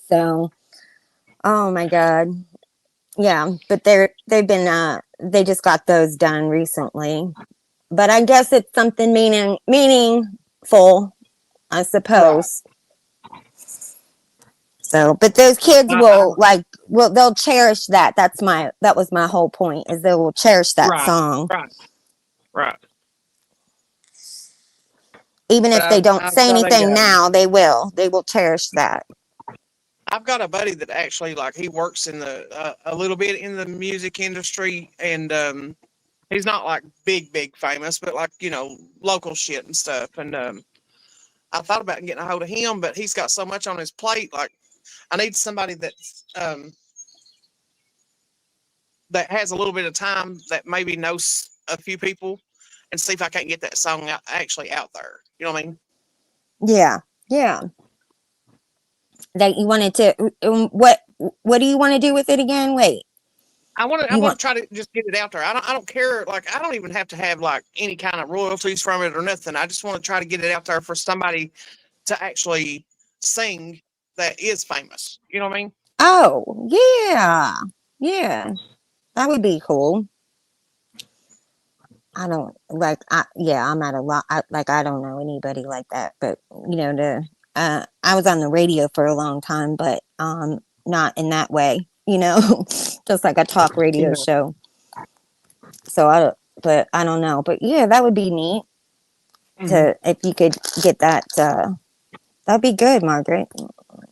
So, oh my God, yeah. But they just got those done recently. But I guess it's something meaningful, I Right. suppose. So, but those kids I they'll cherish that. That was my whole point, is they will cherish that right. song. Right. Right. Even But if they don't I've say got anything now, they will cherish that. I've got a buddy that actually like he works in the a little bit in the music industry, and he's not like big famous, but like local shit and stuff. And I thought about getting a hold of him, but he's got so much on his plate. Like I need somebody that has a little bit of time that maybe knows a few people, and see if I can't get that song actually out there. You know what I mean? Yeah. Yeah. That you wanted to what do you want to do with it again? Wait. I want You to want, try to just get it out there. I don't care. Like, I don't even have to have like any kind of royalties from it or nothing. I just want to try to get it out there for somebody to actually sing that is famous. You know what I mean? oh, yeah. Yeah. That would be cool. I don't like yeah, I'm at a lot I don't know anybody like that, but I was on the radio for a long time, but not in that way, just like a talk radio Yeah. show. So but I don't know. But yeah, that would be neat Hmm. to if you could get that that'd be good, Margaret.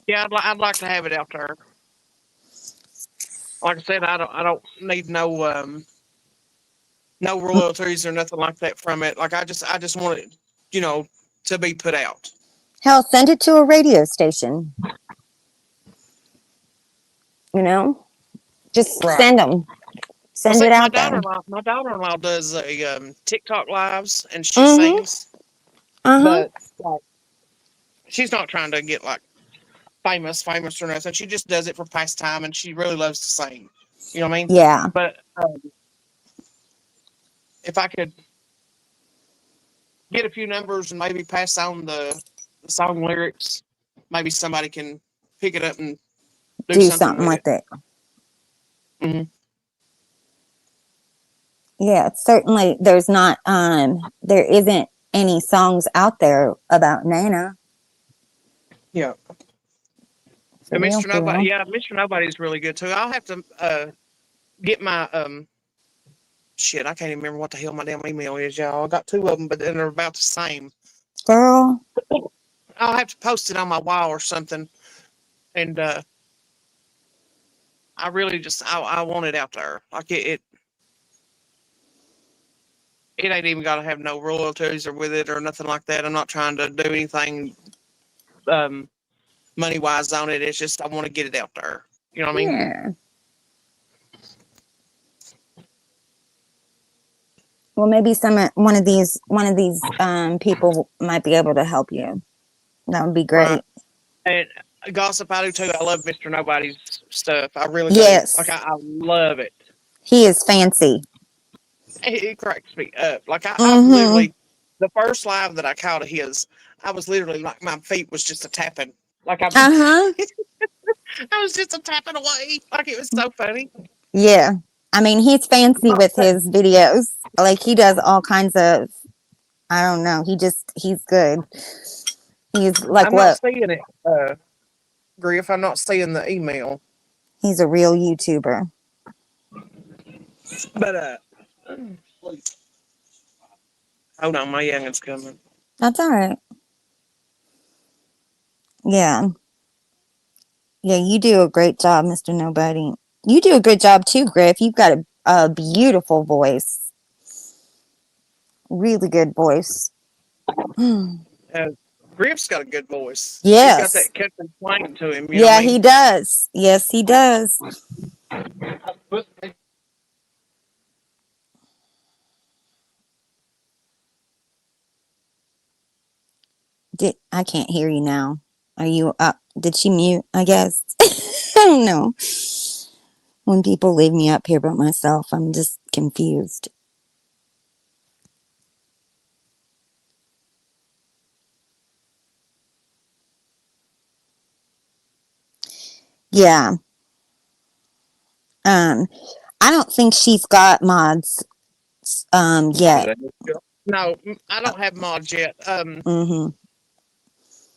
Yeah, I'd like to have it out there. Like I said, I don't need no royalties or nothing like that from it. Like I just want it, you know, to be put out. Hell, send it to a radio station, you know? Just Right. send them. Well, Send see, it out there. my daughter in law does a TikTok lives and she Mhm. sings, Uh-huh. but like she's not trying to get like famous or nothing. She just does it for pastime, and she really loves to sing. You know what I mean? Yeah. But if I could get a few numbers and maybe pass on the song lyrics, maybe somebody can pick it up and do Do something something with with it. it. Hmm. Yeah, certainly there isn't any songs out there about Nana. Yeah. For And real, Mr. for Nobody, real. yeah, Mr. Nobody's really good too. I'll have to get my shit. I can't even remember what the hell my damn email is, y'all. I got two of them, but then they're about the same. Girl. I'll have to post it on my wall or something. And I really just I want it out there. Like it ain't even got to have no royalties or with it or nothing like that. I'm not trying to do anything um, money wise on it. It's just I want to get it out there. You know what I mean? Yeah. Well, maybe one of these people might be able to help you. That would be Right. great. And gossip, I do too. I love Mr. Nobody's stuff. I really do. Like Yes. I love it. He is fancy. It cracks me up. Like I Mm-hmm. literally, the first live that I caught of his, I was literally like my feet was just a tapping. Like Uh-huh. I was just a tapping away. Like it was so funny. Yeah. I mean, he's fancy with his videos. Like he does all kinds of I don't know. He's good. He's like I'm not what? seeing it, Griff. I'm not seeing the email. He's a real YouTuber. But hold on, my youngin's coming. That's all right. Yeah. Yeah, you do a great job, Mr. Nobody. You do a good job too, Griff. You've got a beautiful voice. Really good voice. Uh, Griff's got a good voice. He's got Yes. that country twang to him. You know what Yeah, I he mean? does. Yes, he does. I can't hear you now. Are you up? Did she mute? I guess. I don't know. When people leave me up here by myself, I'm just confused. Yeah. Um, I don't think she's got mods yet. No, I don't have mods yet. Mm-hmm.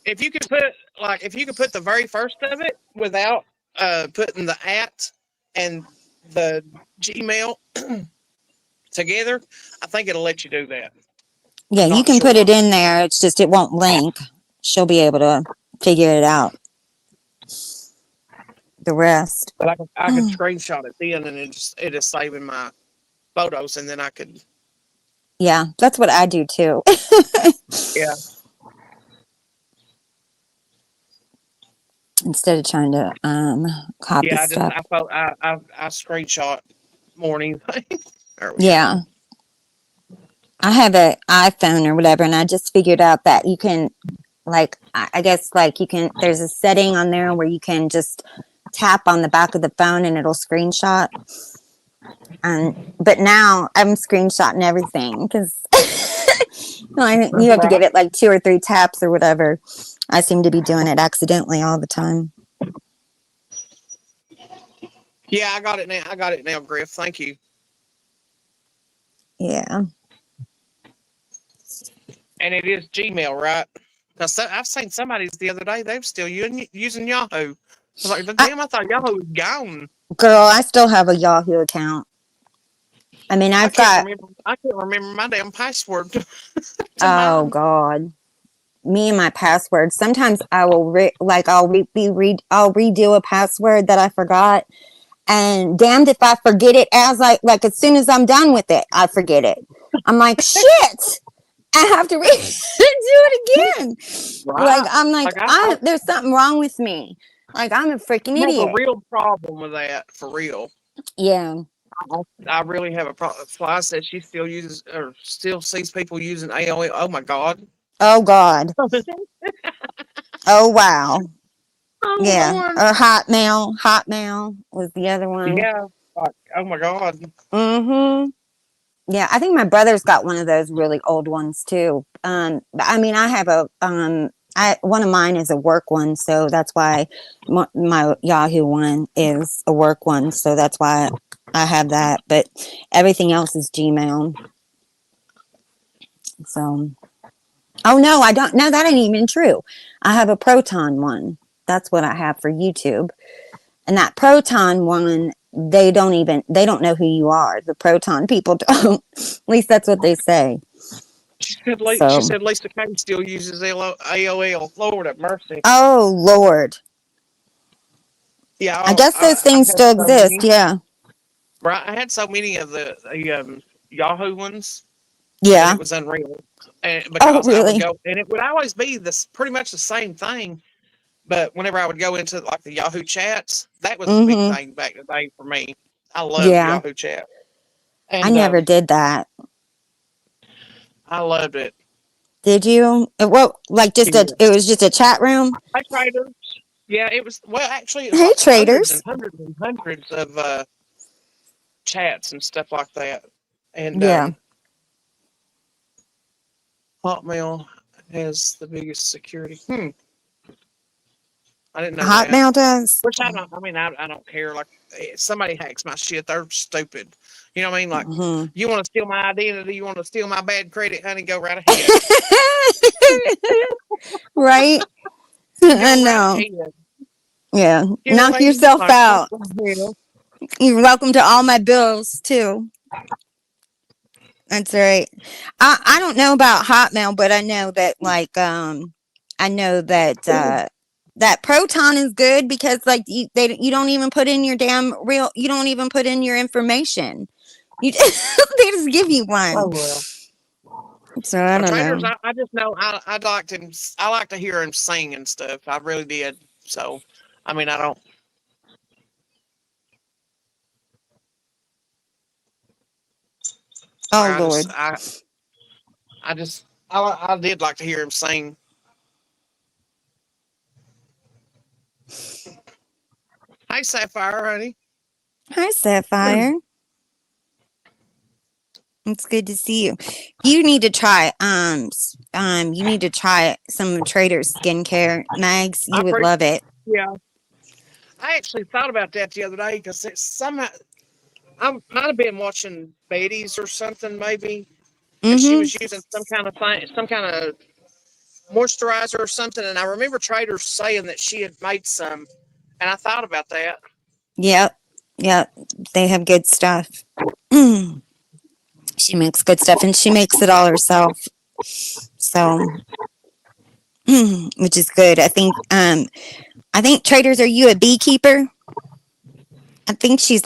If you could put the very first of it without putting the at and the Gmail together, I think it'll let you do that. Yeah, I'm you not can put sure. it in there. It's just it won't link. She'll be able to figure it out. The rest. But I could screenshot it then, and it is saving my photos, and then I could. Yeah, that's what I do too. Yeah. Instead of trying to copy Yeah, stuff. I screenshot more than anything. Yeah. I have an iPhone or whatever, and I just figured out that you can, like, I guess, like, there's a setting on there where you can just tap on the back of the phone and it'll screenshot. But now I'm screenshotting everything because you have to give Right. it like 2 or 3 taps or whatever. I seem to be doing it accidentally all the time. Yeah, I got it now. I got it now, Griff. Thank you. Yeah. And it is Gmail, right? Because I've seen somebody's the other day. They were still using Yahoo. I was like, damn, I thought Yahoo was gone. Girl, I still have a Yahoo account. I mean, I I've can't got, remember. I can't remember my damn password to oh mine. God, me and my password. Sometimes I will I'll redo a password that I forgot, and damned if I forget it as soon as I'm done with it, I forget it. I'm like, shit, I have to do it again. Like Right. I'm like, Like I there's something wrong with me. Like I'm a freaking have a idiot. real problem with that, for real. Yeah. I really have a problem. Fly said she still uses or still sees people using AOL. Oh my God. Oh God. Oh wow. Oh Yeah. Lord. Or Hotmail. Hotmail was the other one. Yeah. Like, oh my God. Mm-hmm. Yeah, I think my brother's got one of those really old ones too. I mean, I have one of mine is a work one, so that's why my Yahoo one is a work one, so that's why I have that. But everything else is Gmail. So, oh no, I don't. No, that ain't even true. I have a Proton one. That's what I have for YouTube. And that Proton one, they don't know who you are. The Proton people don't. At least that's what they say. She So, said Lisa Kane still uses AOL. Lord have mercy. oh Lord. Yeah, I guess those I things had still so exist. many. Yeah. Right, I had so many of the Yahoo ones that Yeah. it was unreal. And Oh, because I would really? go, and it would always be this pretty much the same thing. But whenever I would go into like the Yahoo chats, that was the big Mm-hmm. thing back in the day for me. I loved Yeah. Yahoo chat, I and never did that. I loved it. Did you? Yeah. It was just a chat room? Hi, traders. Yeah, it was. Well, actually, it was Hey, like hundreds and traders. hundreds and hundreds of chats and stuff like that. And Yeah. Hotmail has the biggest security. I didn't know that. Hotmail does. Which I don't. I mean, I don't care. Like, if somebody hacks my shit, they're stupid. You know what I mean? Like, Mm-hmm. you want to steal my identity, you want to steal my bad credit, honey, go right ahead. Right? I Go right know. ahead. Yeah. You know Knock what I mean? yourself Like, what out. the hell? You're welcome to all my bills too. That's right. I don't know about Hotmail, but I know that that Proton is good because you don't even put in your you don't even put in your information. You they just give you Oh one. well. So I don't Traders, know. I just know I liked him. I like to hear him sing and stuff. I really did. So, I mean, I don't. Oh I just Lord. I did like to hear him sing. Hey, Sapphire, honey. Hi Sapphire. It's good to see you. You need to try you need to try some Trader's skincare, Mags. I You would pre- love it. yeah. I actually thought about that the other day because somehow I might have been watching Betty's or something maybe, and she Mm-hmm. was using some kind of thing, some kind of moisturizer or something. And I remember Trader saying that she had made some, and I thought about that. Yep. Yep. They have good stuff. She makes good stuff and she makes it all herself. So which is good. I think Traders, are you a beekeeper? I think she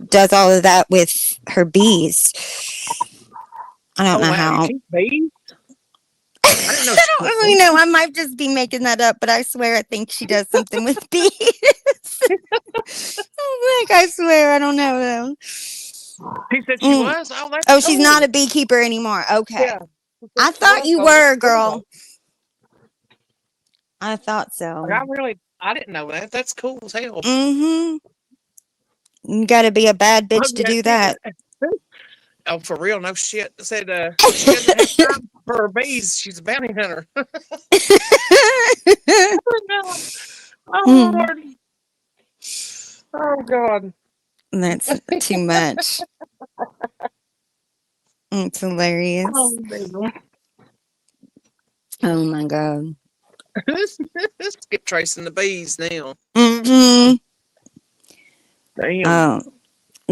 does all of that with her bees. I don't Oh know wow, you how. keep bees? I didn't know I she don't kept really bees. know. I might just be making that up, but I swear I think she does something with bees. I swear I don't know though. He said she Mm. was. Oh, that's Oh, she's not a cool. beekeeper anymore. Okay. Yeah, he said I she thought was. you So that's were, cool girl. though. I thought Like so. I didn't know that. That's cool as hell. Mm-hmm. You gotta be a bad bitch to Yeah, do that. oh, for real, no shit. Said she doesn't have time for her bees. She's a bounty hunter. Oh Lord. Oh God. That's too much. It's hilarious. Oh, damn. Oh my god. Skip tracing the bees now. Mm-hmm. Damn. Oh,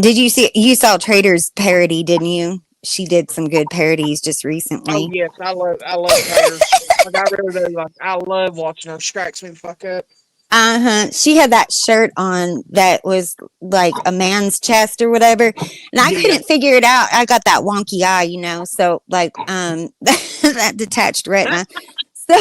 did you saw Trader's parody, didn't you? She did some good parodies just Oh recently. yes, I love Traders. Like I really do. Like I love watching her. She cracks me the fuck up. Uh-huh. She had that shirt on that was like a man's chest or whatever. And I Yeah. couldn't figure it out. I got that wonky eye, so like that detached retina. So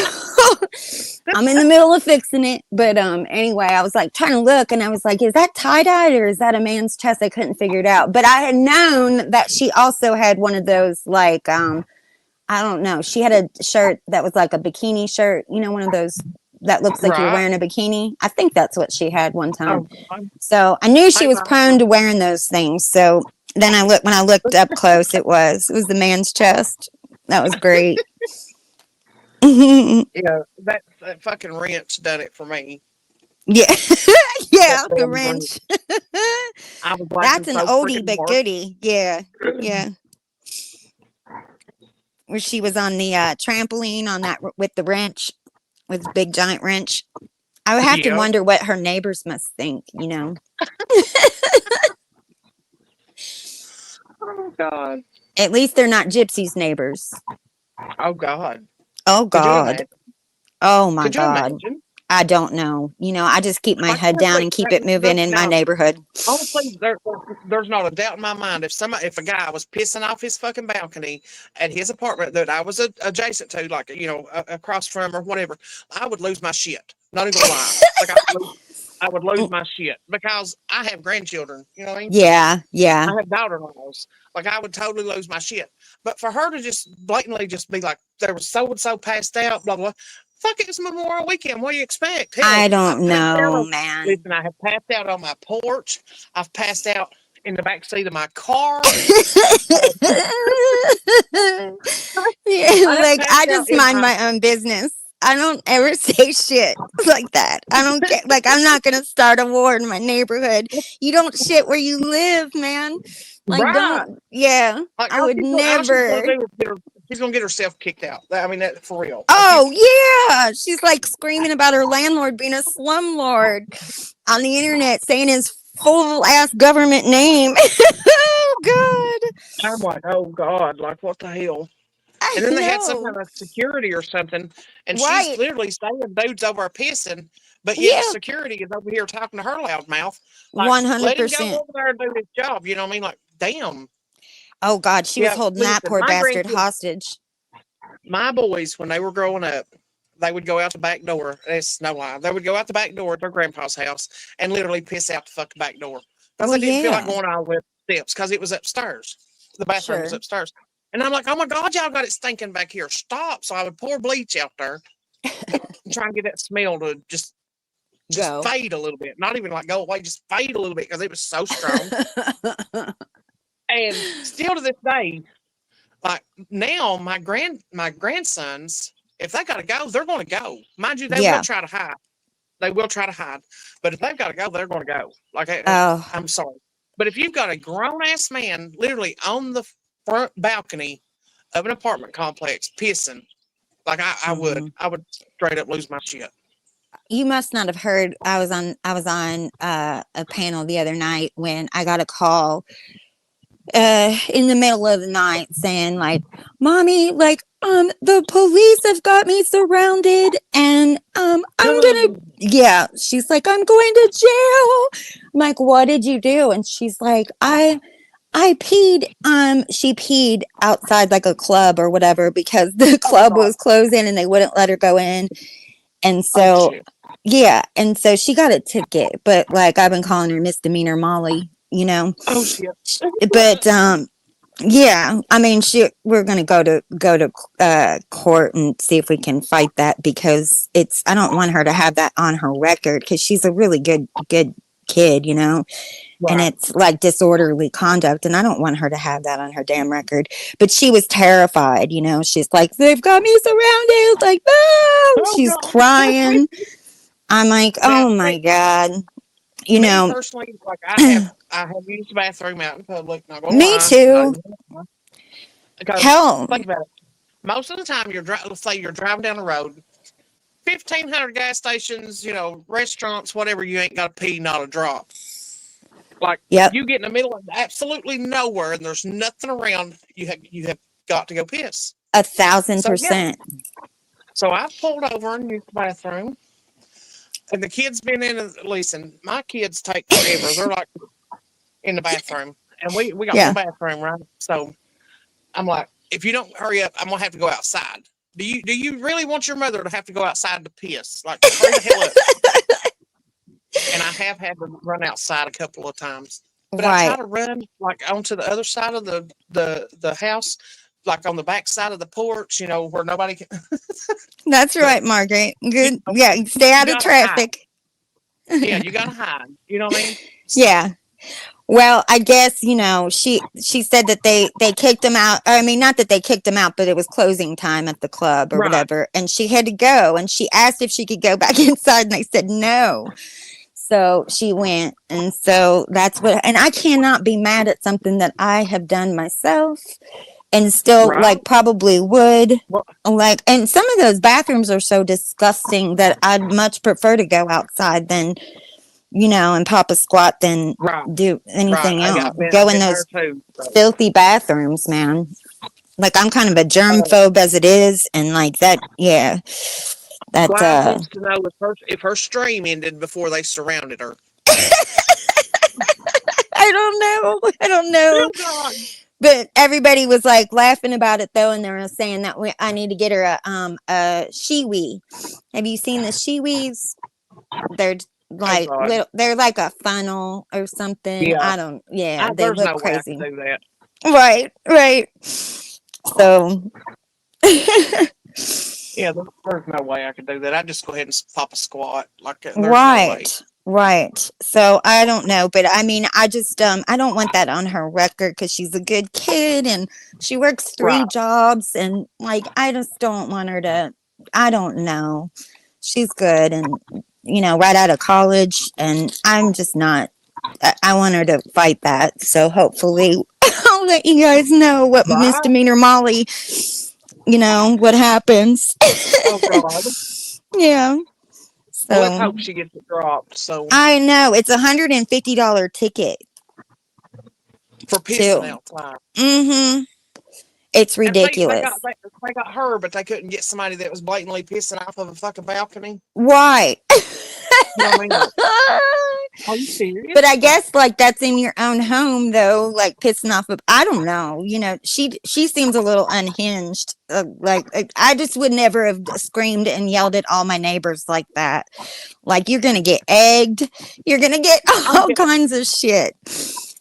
I'm in the middle of fixing it. But anyway, I was like trying to look and I was like, is that tie-dyed or is that a man's chest? I couldn't figure it out. But I had known that she also had one of those like I don't know. She had a shirt that was like a bikini shirt, one of those that looks like you're Right. wearing a bikini. I think that's what she had one time. Oh, So I knew she I was like prone to wearing those things. So then when I looked up close, it was the man's chest. That was great. Yeah, yeah, that fucking wrench done it for me. yeah, That the damn wrench. wrench. I was laughing That's an so oldie freaking but hard. goodie. Yeah, yeah. Where she was on the trampoline on that with the wrench, with the big giant wrench. I would have to Yeah. wonder what her neighbors must think, Oh God. At least they're not Gypsy's neighbors. Oh God. Oh Could you God. imagine? Oh my Could you God. imagine? I don't know. I just keep my Like head down seriously, and keep it moving in my now, neighborhood. honestly, there's not a doubt in my mind if a guy was pissing off his fucking balcony at his apartment that I was adjacent to, like across from or whatever, I would lose my shit. Not even gonna lie, like I would lose my shit because I have grandchildren. You know what I mean? Yeah, yeah. I have daughter-in-laws. Like I would totally lose my shit. But for her to just blatantly just be like, there was so and so passed out, blah blah. Fuck, it's Memorial Weekend. What do you expect? Hell, I I've don't passed out know, on. man. Listen, I have passed out on my porch. I've passed out in the back seat of my car. I have Like I passed out just in mind my. my own business. I don't ever say shit like that. I don't get like I'm not gonna start a war in my neighborhood. You don't shit where you live, man. Like Right. don't yeah. Like I would all she's gonna never. do is she's gonna get herself kicked out. I mean that for real. Like Oh yeah. She's like screaming about her landlord being a slumlord on the internet saying his full ass government name. Oh god. I'm like, oh God, like what the hell? I And then they had some know. kind of security or something, and she's Right. literally saying dudes over are pissing, but yet Yeah. security is over here talking to her loud mouth, like, let him go 100%. over there and do his job. You know what I mean? Like, damn. Oh god, she was Yeah, holding that listen, poor bastard hostage. my boys, when they were growing up, they would go out the back door. It's no lie. They would go out the back door at their grandpa's house and literally piss out the fucking back door because Well, they didn't feel like yeah. going all the way up the steps because it was upstairs. The bathroom was Sure. upstairs. And I'm like, oh my God, y'all got it stinking back here. Stop. So I would pour bleach out there and try and get that smell to just Go. fade a little bit. Not even like go away, just fade a little bit because it was so strong. And still to this day, like now my grandsons, if they gotta go, they're gonna go. Mind you, they will Yeah. try to hide. They will try to hide. But if they've got to go, they're gonna go. Like Oh, I'm sorry. But if you've got a grown ass man literally on the front balcony of an apartment complex pissing, like I would straight up lose my shit. you must not have heard. I was on a panel the other night when I got a call in the middle of the night saying like, "Mommy, like the police have got me surrounded and I'm gonna." Yeah, she's like, "I'm going to jail." I'm like, "What did you do?" And she's like, I peed she peed outside like a club or whatever because the club was closing and they wouldn't let her go in. And so yeah, and so she got a ticket, but like I've been calling her misdemeanor Molly, Oh shit. But yeah, I mean we're going to go to court and see if we can fight that because I don't want her to have that on her record cuz she's a really good kid, and Right. it's like disorderly conduct, and I don't want her to have that on her damn record. But she was terrified, you know. She's like, they've got me surrounded, like, no, Oh she's God. crying. I'm like, Now, oh my God, you me know. personally, like I have used the bathroom out in public. Not gonna Me lie, too. because Hell, think about it. Most of the time, let's say you're driving down the road, 1,500 gas stations, restaurants, whatever. You ain't got to pee, not a drop. Like yep, you get in the middle of absolutely nowhere, and there's nothing around. You have got to go piss. So yeah. 1,000%. So I pulled over and used the bathroom, and the kids been in. Listen, my kids take forever. They're like in the bathroom, and we got one Yeah. bathroom, right? So I'm like, if you don't hurry up, I'm gonna have to go outside. Do you really want your mother to have to go outside to piss? Like, hurry the hell up. And I have had to run outside a couple of times, but I try Right. to run like onto the other side of the house, like on the back side of the porch, where nobody can. That's But right, Margaret. you Good. Yeah, stay you out of gotta hide. traffic. Yeah, you gotta hide. You know what I mean? So Yeah. Well, I guess, she said that they kicked him out. I mean, not that they kicked him out, but it was closing time at the club or right, whatever, and she had to go, and she asked if she could go back inside, and they said no. So she went, and so that's what, and I cannot be mad at something that I have done myself and still right. like probably would. Well, Like, and some of those bathrooms are so disgusting that I'd much prefer to go outside than, and pop a squat than right, do right. anything else. I've Go in been there those too. So. filthy bathrooms, man. Like, I'm kind of a germ Uh, phobe as it is, and like that, yeah, that, Clyde wants to know if her stream ended before they surrounded her. I don't know. I don't know. Oh God. But everybody was like laughing about it though, and they were saying that I need to get her a shiwi. Have you seen the shiwis? They're Oh like God. little. They're like a funnel or something. Yeah. I don't. Yeah, they There's look no way I could crazy. do that. Right. Right. So. Yeah, there's no way I could do that. I'd just go ahead and pop a squat. Like, there's no way. Right. So I don't know, but I mean, I just I don't want that on her record because she's a good kid and she works 3 Right. jobs, and like I just don't want her to. I don't know. She's good and right out of college, and I'm just not. I want her to fight that. So hopefully, I'll let you guys know what Right. misdemeanor Molly. What happens. Oh God. Yeah. Well, let's So hope she gets it dropped. So I know it's $150 ticket for pissing too. outside. Mm-hmm. It's And see, they ridiculous. got they got her, but they couldn't get somebody that was blatantly pissing off of a fucking balcony. Why? You know what I mean? Like, are you serious? But I guess like that's in your own home though, like pissing off of. I don't know. She seems a little unhinged. I just would never have screamed and yelled at all my neighbors like that. Like, you're gonna get egged. You're gonna get all kinds of shit.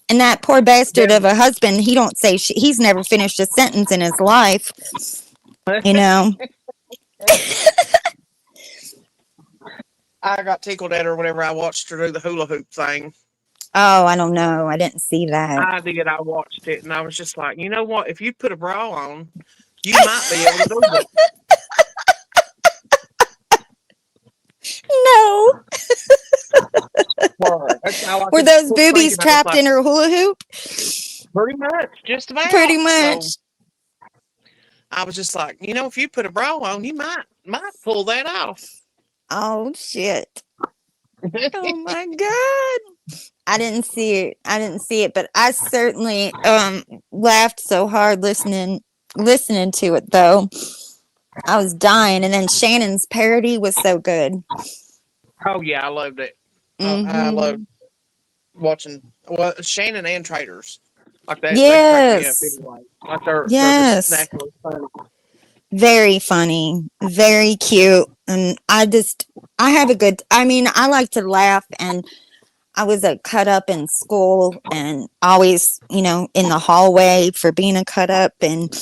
And that poor bastard of a husband, he don't say he's never finished a sentence in his life. I got tickled at her whenever I watched her do the hula hoop thing. Oh, I don't know. I didn't see that. I did. I watched it, and I was just like, you know what? If you put a bra on, you might be able to do it. No. Were those was boobies thinking. trapped in her hula hoop? Pretty much, just about. Pretty much. So I was just like, if you put a bra on, you might pull that off. Oh shit. Oh my God. I didn't see it, but I certainly laughed so hard listening to it though. I was dying, and then Shannon's parody was so good. Oh yeah, I loved it. Mm-hmm. I loved watching Shannon and Traders like that. Yes. They're just naturally funny. Very funny, very cute, and I have a good. I mean, I like to laugh, and I was a cut up in school, and always, in the hallway for being a cut up, and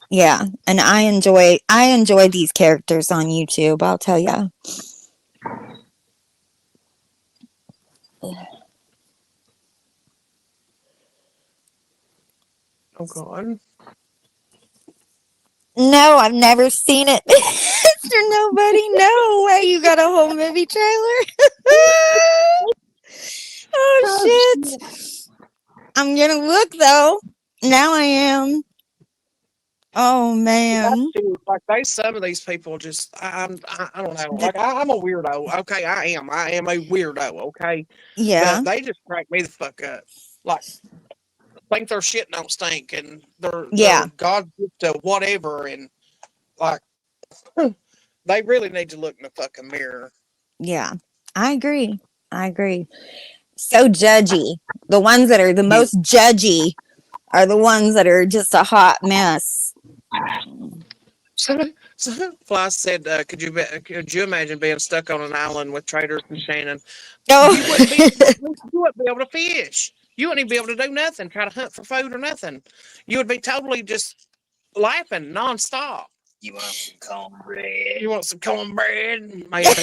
yeah, and I enjoy these characters on YouTube. I'll tell you. Oh God. No, I've never seen it. Mr. Nobody, no way. You got a whole movie trailer? Oh, Oh, shit. I'm going to look, though. Now I am. Oh, man. like some of these people just I don't know. Like I'm a weirdo. Okay, I am. I am a weirdo. Okay, Yeah. but they just crack me the fuck up. Like think their shit don't stink and Yeah. they're God gift to whatever and like they really need to look in the fucking mirror. Yeah. I agree. I agree. So judgy. The ones that are the Yeah. most judgy are the ones that are just a hot mess. So Fly said, could you imagine being stuck on an island with traders and Shannon? Oh. You wouldn't be able to fish. You wouldn't even be able to do nothing, try to hunt for food or nothing. You would be totally just laughing nonstop. You want some cornbread? You want some cornbread? Man,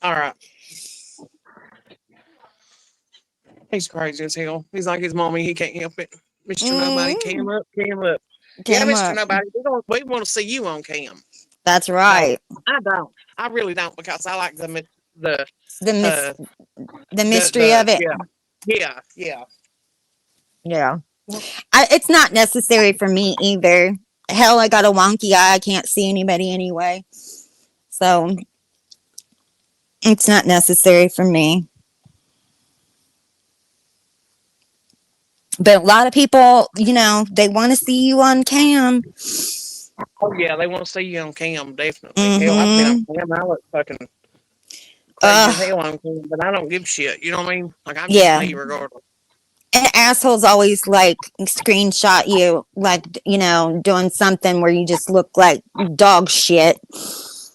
all right. He's crazy as hell. He's like his mommy. He can't help it. Mister Nobody, cam up, cam up. Yeah, Came Mister up. Nobody. We want to see you on cam. That's No, right. I don't. I really don't because I like the The uh mystery of it. yeah. Yeah. It's not necessary for me either. Hell, I got a wonky eye. I can't see anybody anyway. So it's not necessary for me. But a lot of people, they want to see you on cam. Oh yeah, they want to see you on cam, definitely. Hell, I've been on Mm-hmm. cam. I look fucking crazy as hell on cam, but I don't give a shit. You know what I mean? Like I'm just Yeah. me regardless. And assholes always like screenshot you, like, doing something where you just look like dog shit,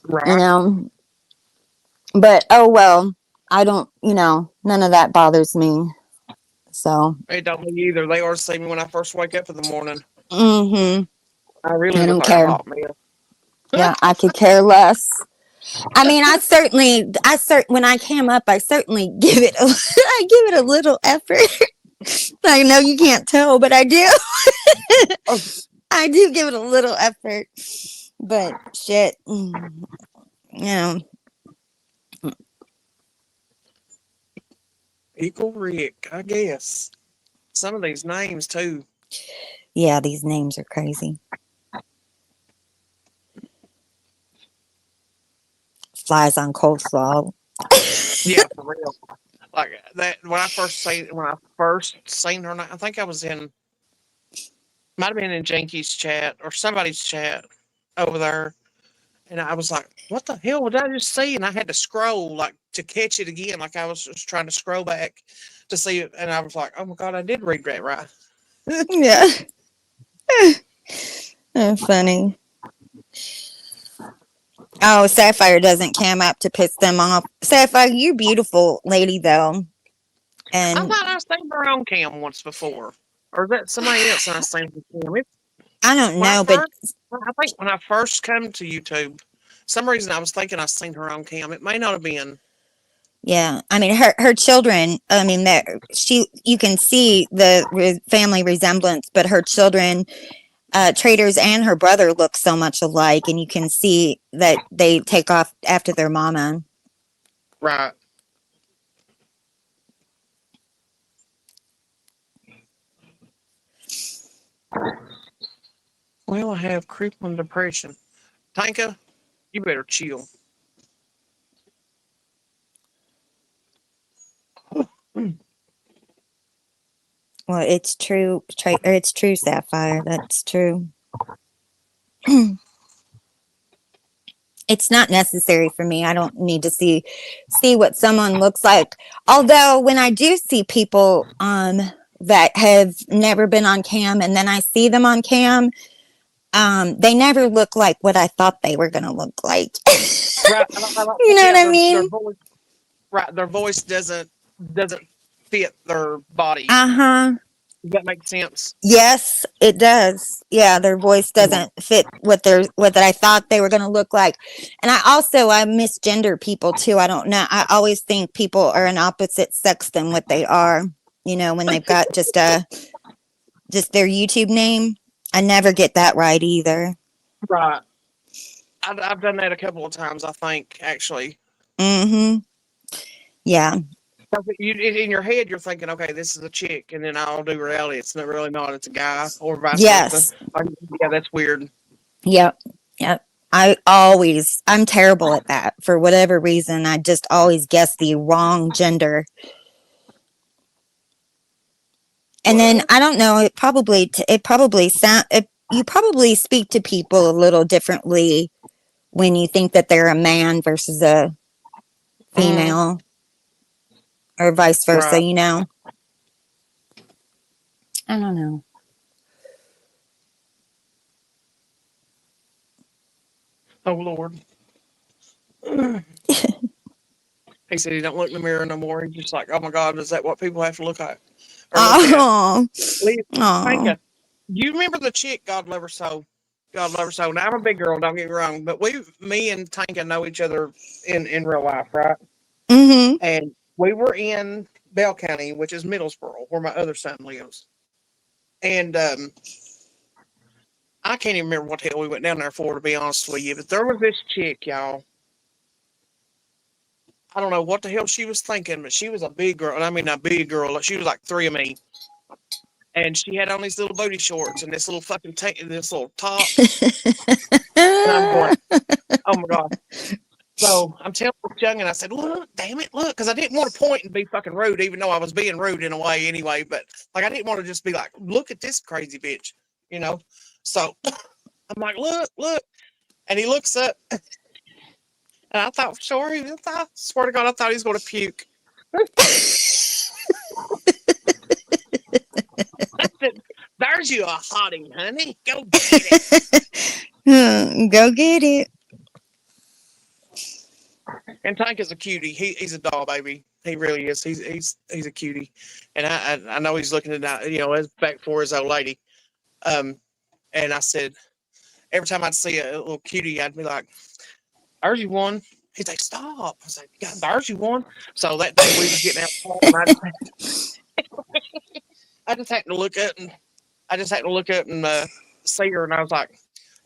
Right. But oh well, I don't, none of that bothers me. So, It don't me either. They always see me when I first wake up in the morning. I I really look don't like a care. hot mess. Yeah, I could care less. I mean, when I came up, I certainly give it, I give it a little effort. I know you can't tell, but I do. Oh, I do give it a little effort. But shit, Equal Rick, I guess. Some of these names too. yeah, these names are crazy. Flies on coleslaw. Yeah, for real. Like that when I first seen her, I think I was might have been in Janky's chat or somebody's chat over there, and I was like, "What the hell did I just see?" And I had to scroll like to catch it again, like I was just trying to scroll back to see it, and I was like, "Oh my god, I did read that right." Yeah. Funny. Oh, Sapphire doesn't cam up to piss them off. Sapphire, you're beautiful lady though. I And thought I seen her on cam once before, or is that somebody else I seen on cam? I don't When know, but I think when I first come to YouTube, some reason I was thinking I seen her on cam. It may not have been. yeah, I mean her children. I mean that you can see the family resemblance, but her children, Traders and her brother look so much alike, and you can see that they take off after their mama. Right. Well, I have crippling depression. Tanka, you better chill. Well, it's true. It's true, Sapphire. That's true. It's not necessary for me. I don't need to see what someone looks like. Although when I do see people that have never been on cam and then I see them on cam, they never look like what I thought they were gonna look like. Right. You know Yeah, what I their mean? voice. Right. Their voice doesn't fit their body. Uh-huh. Does that make sense? Yes, it does. Yeah, their voice doesn't fit what I thought they were going to look like. And I misgender people too. I don't know. I always think people are an opposite sex than what they are. You know, when they've got just their YouTube name. I never get that right either. Right. I've done that a couple of times, I think, actually. Mm-hmm. Yeah. In your head, you're thinking, okay, this is a chick, and then I'll do reality. It's not really not. It's a guy, or vice versa. Yes. Yeah, that's weird. Yep. Yep. I'm terrible at that. For whatever reason, I just always guess the wrong gender. And then I don't know, you probably speak to people a little differently when you think that they're a man versus a female, or vice versa, Right. you know. I don't know. Oh Lord. He said he don't look in the mirror no more. He's just like, oh my God, is that what people have to look at or look at? Oh, oh. You remember the chick? God love her soul. God love her soul. Now I'm a big girl. Don't get me wrong, but me and Tanka know each other in real life, right? Mm-hmm. And we were in Bell County, which is Middlesboro, where my other son lives. And I can't even remember what the hell we went down there for, to be honest with you. But there was this chick, y'all. I don't know what the hell she was thinking, but she was a big girl. I mean, a big girl. She was like 3 of me. And she had on these little booty shorts and this little fucking this little top. And I'm going, oh my God. So I'm telling this young, and I said, look, damn it, look, because I didn't want to point and be fucking rude, even though I was being rude in a way anyway. But like, I didn't want to just be like, look at this crazy bitch, you know? So I'm like, look. And he looks up, and I thought, sorry, I swear to God, I thought he was going to puke. I said, there's you a hottie, honey. Go get it. Go get it. And Tank is a cutie. He's a doll baby. He really is. He's a cutie. And I know he's looking at that, as back for his old lady. And I said, every time I'd see a little cutie, I'd be like, there's you one. He's like, stop. I was like, God, there's you one. So that day we was getting out, and I just had to look up and see her, and I was like,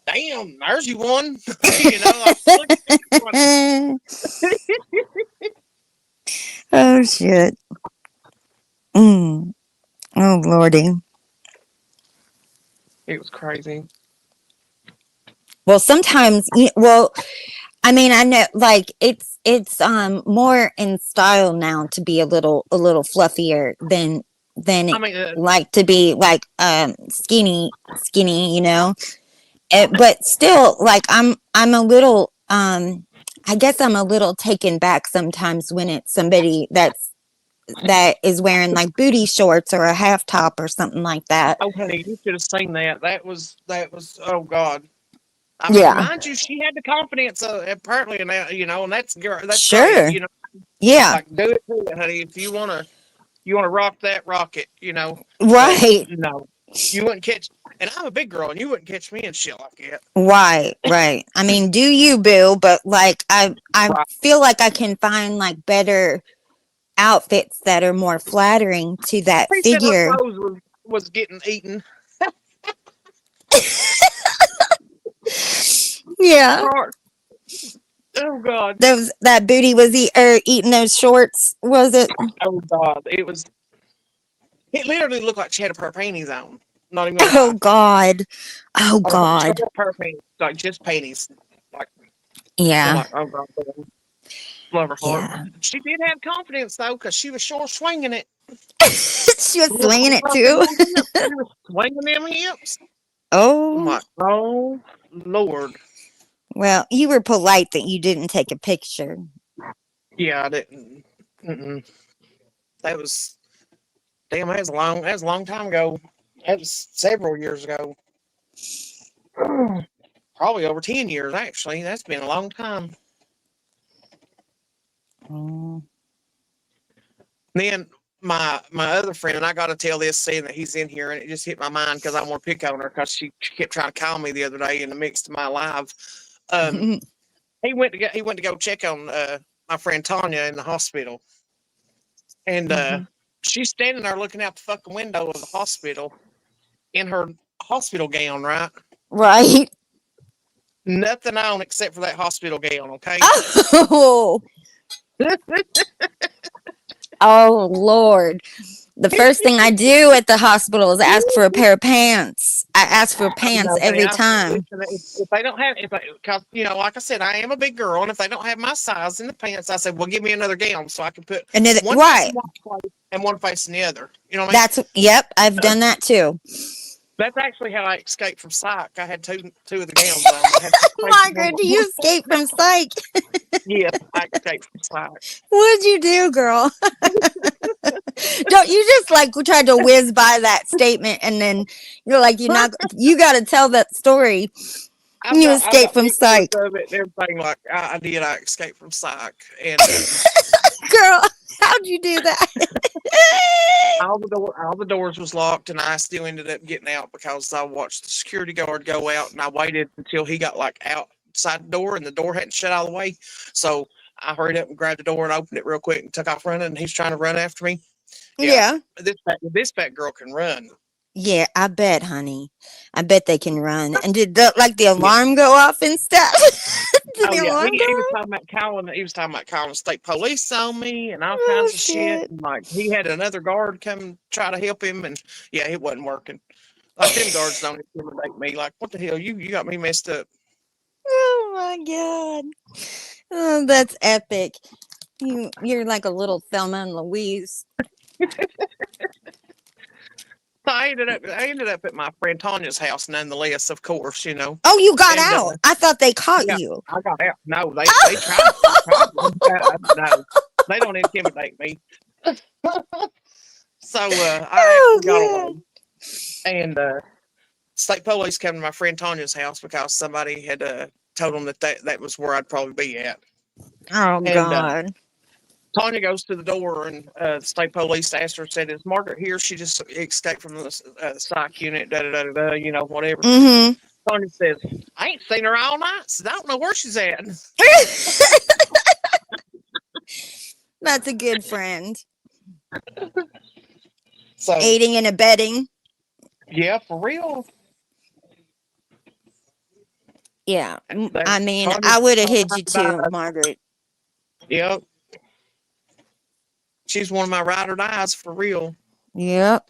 damn, there's you one. Look at you one. Oh shit. Oh Lordy. It was crazy. Well, sometimes, I mean, I know, like, it's more in style now to be a little fluffier than it like to be like skinny, you know. But still, like, I'm a little I guess I'm a little taken back sometimes when it's somebody that is wearing like booty shorts or a half top or something like that. Oh, honey, you should have seen that. That was. Oh God. I mean, Yeah. mind you, she had the confidence, apparently, and and that's Sure. great, Yeah. like, do it too, honey. If you wanna rock that, rock it, Right. But, no, you wouldn't catch. And I'm a big girl, and you wouldn't catch me in shit like that. Right. I mean, do you, boo? But like, I Right. feel like I can find like better outfits that are more flattering to that He said her figure. clothes was getting eaten. Yeah. Oh God. That booty was eating those shorts, was it? Oh God. It literally looked like she had a pair of panties on. Not even. Oh God. Oh God. A pair of panties, like just panties. Like, yeah. I'm like, oh God. Love her heart. Yeah. She did have confidence though, because she was sure swinging it. She was swinging it too. She was swinging them hips. Oh. I'm like, oh Lord. Well, you were polite that you didn't take a picture. Yeah, I didn't. Mm-mm. That was damn. That was a long time ago. That was several years ago. Probably over 10 years, actually. That's been a long time. Oh. Then my other friend, and I got to tell this, saying that he's in here, and it just hit my mind because I want to pick on her because she kept trying to call me the other day in the midst of my live. He went to go check on my friend Tanya in the hospital, and she's standing there looking out the fucking window of the hospital in her hospital gown, right? Right. Nothing on except for that hospital gown, okay? Oh. Oh, Lord. The first thing I do at the hospital is ask for a pair of pants. I ask for pants every time. If they don't have, because, like I said, I am a big girl, and if they don't have my size in the pants, I said, well, give me another gown so I can put one face in one place and one face in the other. You know what I mean? Yep, I've done that too. That's actually how I escaped from psych. I had two of the gowns on. Margaret, do you escape from psych? Yeah, I escaped from psych. What'd you do, girl? Don't you just tried to whiz by that statement, and then you're like, you got to tell that story. You escaped from psych. Everything like I did. I escaped from psych, and girl, how'd you do that? all the doors was locked, and I still ended up getting out because I watched the security guard go out, and I waited until he got outside the door, and the door hadn't shut all the way. So I hurried up and grabbed the door and opened it real quick and took off running. And he's trying to run after me. Yeah. This fat girl can run. Yeah, I bet, honey. I bet they can run. And did the alarm go off and stuff? He was talking about calling state police on me and all kinds of shit. And, he had another guard come try to help him, and it wasn't working. Them guards don't intimidate me. Like, what the hell? You got me messed up. Oh my God. Oh, that's epic. You're like a little Thelma and Louise. So I ended up at my friend Tanya's house, nonetheless, of course, Oh, you got out. I thought they caught you. I got out. No, they tried. No, they don't intimidate me. So I got away. And state police came to my friend Tanya's house because somebody had told them that was where I'd probably be at. Oh, God. Tanya goes to the door, and the state police asked her, said, "Is Margaret here? She just escaped from the psych unit, whatever." Mm-hmm. Tanya says, "I ain't seen her all night, so I don't know where she's at." That's a good friend. So aiding and abetting. Yeah, for real. Yeah, I mean, I would have hid you too, Margaret. Yep. She's one of my ride or dies, for real. Yep.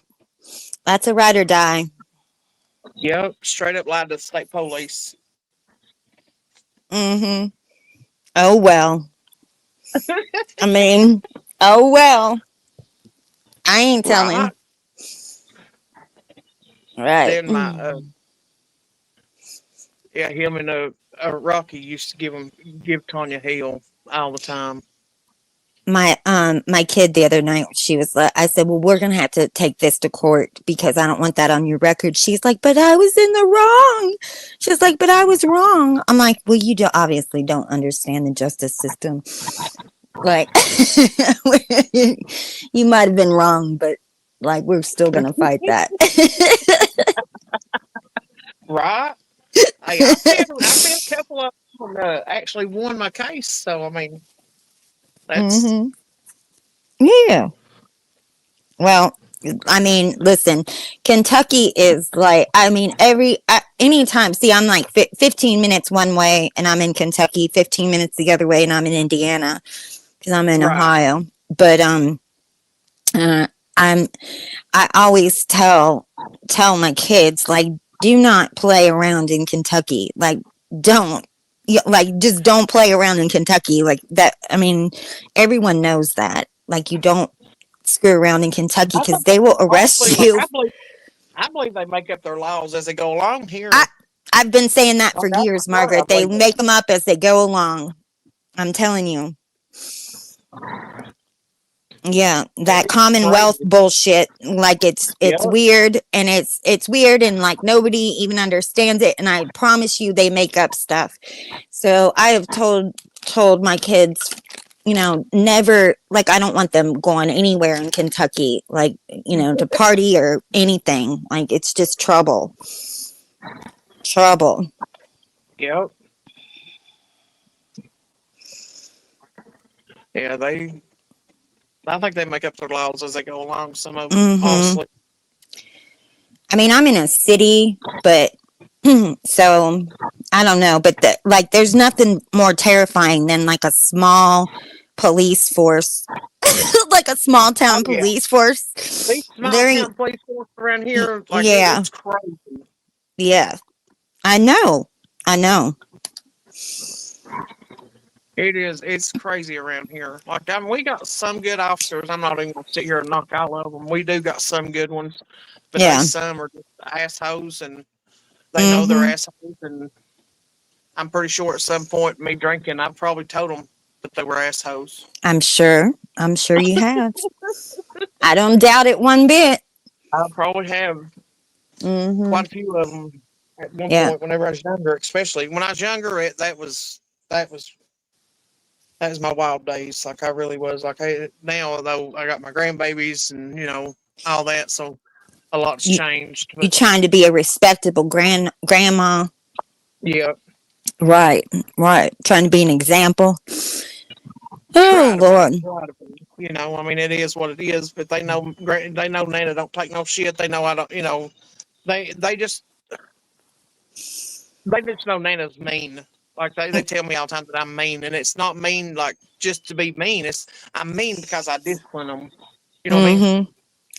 That's a ride or die. Yep. Straight up lied to the state police. Mm-hmm. Oh, well. I mean, oh, well. I ain't telling. Right. Then him and Rocky used to give Tanya hell all the time. My kid the other night, she was like, I said, well, we're gonna have to take this to court because I don't want that on your record. She's like, but I was in the wrong. She's like, but I was wrong. I'm like, well, you obviously don't understand the justice system. Like, you might have been wrong, but like, we're still gonna fight that. Right. I've been a couple of them actually won my case, so I mean. That's... Yeah. Well, I mean, listen, Kentucky is like, I mean, anytime, see, I'm like 15 minutes one way and I'm in Kentucky, 15 minutes the other way and I'm in Indiana because I'm in Ohio. But I always tell my kids, like, do not play around in Kentucky. Like, don't. Just don't play around in Kentucky like that. I mean, everyone knows that. Like, you don't screw around in Kentucky because they will arrest you. I believe they make up their laws as they go along here. I've been saying that for years, Margaret. They make them up as they go along. I'm telling you. Yeah, that Commonwealth bullshit, like it's weird, and it's weird, and like nobody even understands it, and I promise you they make up stuff. So I have told my kids never, like, I don't want them going anywhere in Kentucky, like, to party or anything. Like, it's just trouble. Trouble. Yep. Yeah, I think they make up their laws as they go along. Some of them, honestly. I mean, I'm in a city, but so I don't know, but there's nothing more terrifying than like a small police force, like a small town Oh, yeah. police force. These small town police force around here, like, yeah, it's crazy. yeah, I know. It is. It's crazy around here. Like, I mean, we got some good officers. I'm not even gonna sit here and knock all of them. We do got some good ones, but Yeah. some are just assholes, and they know they're assholes. And I'm pretty sure at some point, me drinking, I've probably told them that they were assholes. I'm sure you have. I don't doubt it one bit. I probably have quite a few of them at one point whenever I was younger. Especially when I was younger, that was my wild days. Like, I really was. Like, now, though, I got my grandbabies and, all that, so a lot's changed. You're trying to be a respectable grandma. Yeah. Right. Trying to be an example. Oh, Lord. I mean, it is what it is, but they know Nana don't take no shit. They know I don't, they just know Nana's mean. Like, they tell me all the time that I'm mean, and it's not mean, like, just to be mean. I'm mean because I discipline them. You know what I mean?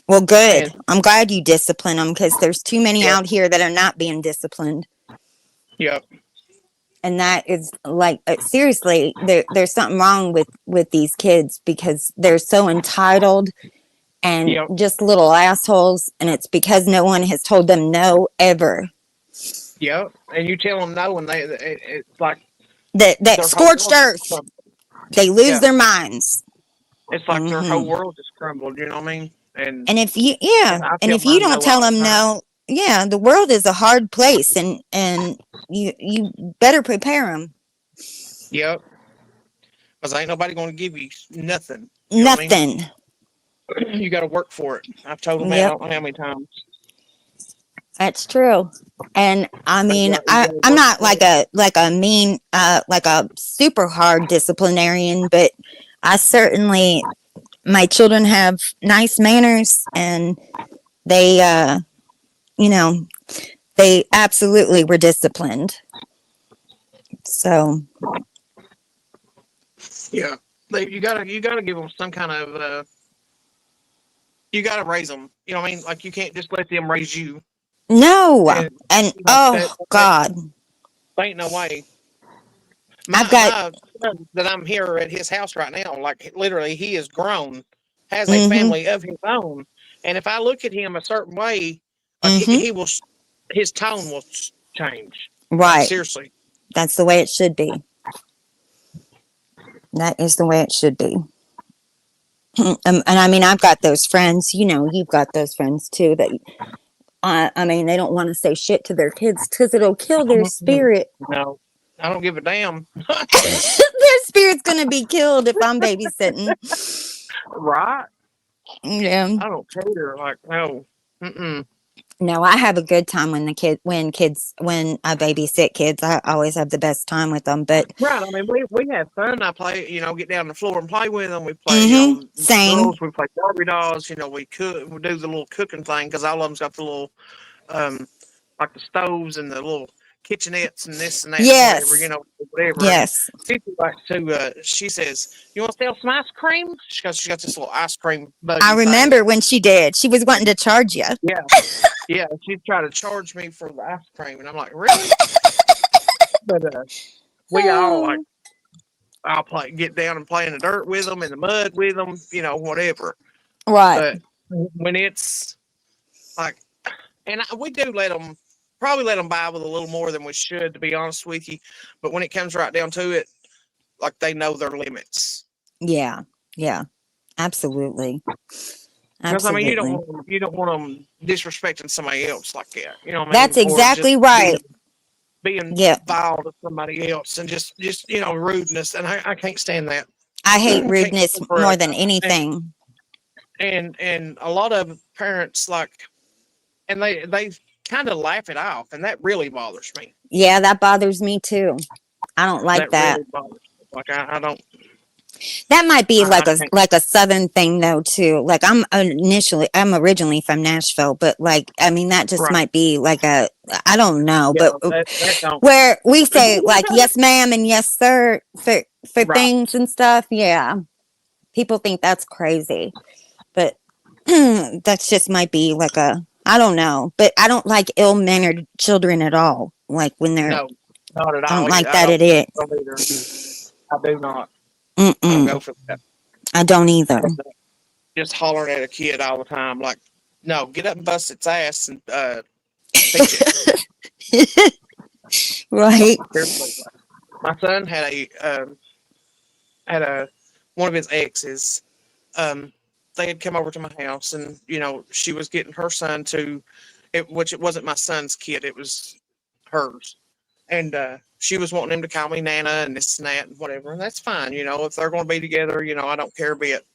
Well, good. I'm glad you discipline them, because there's too many out here that are not being disciplined. Yep. And that is, like, seriously, there's something wrong with these kids, because they're so entitled and just little assholes, and it's because no one has told them no ever. Yep. And you tell them no, and it's like that scorched earth. They lose their minds. It's like their whole world just crumbled. You know what I mean? And if you don't tell them no, the world is a hard place, and you better prepare them. Yep. Because ain't nobody going to give you nothing. Nothing. I mean? You got to work for it. I've told them that I don't know how many times. That's true. And I mean, I'm not like a mean, like a super hard disciplinarian, but I certainly, my children have nice manners, and they, they absolutely were disciplined. So. Yeah. You gotta give them some kind of, you gotta raise them. You know what I mean? Like, you can't just let them raise you. No. And God. Ain't no way. My son that I'm here at his house right now, like, literally, he is grown, has a family of his own. And if I look at him a certain way, like, his tone will change. Right. Like, seriously. That's the way it should be. That is the way it should be. And I mean, I've got those friends, you've got those friends too, that, I mean, they don't want to say shit to their kids because it'll kill their spirit. No, I don't give a damn. Their spirit's going to be killed if I'm babysitting. Right? Yeah. I don't care. Like, no. No, I have a good time when I babysit kids. I always have the best time with them. But right, I mean, we have fun. I play, get down on the floor and play with them. We play, same. Girls, we play Barbie dolls. We cook. We do the little cooking thing because all of them's got the little, like the stoves and the little kitchenettes and this and that. Yes. Whatever. Yes. She says, "You want to sell some ice cream?" Because she got this little ice cream buggy I remember thing. when she did. She was wanting to charge you. Yeah. Yeah, she'd try to charge me for the ice cream, and I'm like, really? But we all, like, I'll get down and play in the dirt with them, in the mud with them, whatever. Right. But when it's like, and we do probably let them buy with a little more than we should, to be honest with you. But when it comes right down to it, like, they know their limits. Yeah. Yeah. Absolutely. Because, I mean, you don't want them disrespecting somebody else like that. You know what I mean? That's exactly right. Being vile to somebody else and just rudeness. And I can't stand that. I hate Can't get rudeness over more it. than anything. And a lot of parents and they kind of laugh it off, and that really bothers me. Yeah, that bothers me too. I don't like That that. really bothers me. Like I don't. That might be I can't. like a southern thing though too. Like I'm originally from Nashville, but like I mean that just Right. might be like a I don't know, Yeah. but That don't. where we say like yes ma'am and yes sir for Right. things and stuff. Yeah. People think that's crazy. But that's just might be like a I don't know, but I don't like ill-mannered children at all. Like when they're No, not at I don't all. like I that at it. don't either. I do not. I don't go Mm-mm. for that. I don't either. Just hollering at a kid all the time. Like, no, get up and bust its ass and teach it. Right. Seriously. My son had a one of his exes. They had come over to my house, and she was getting her son to it, which it wasn't my son's kid, it was hers, and she was wanting him to call me Nana and this and that and whatever, and that's fine. If they're going to be together, I don't care a bit.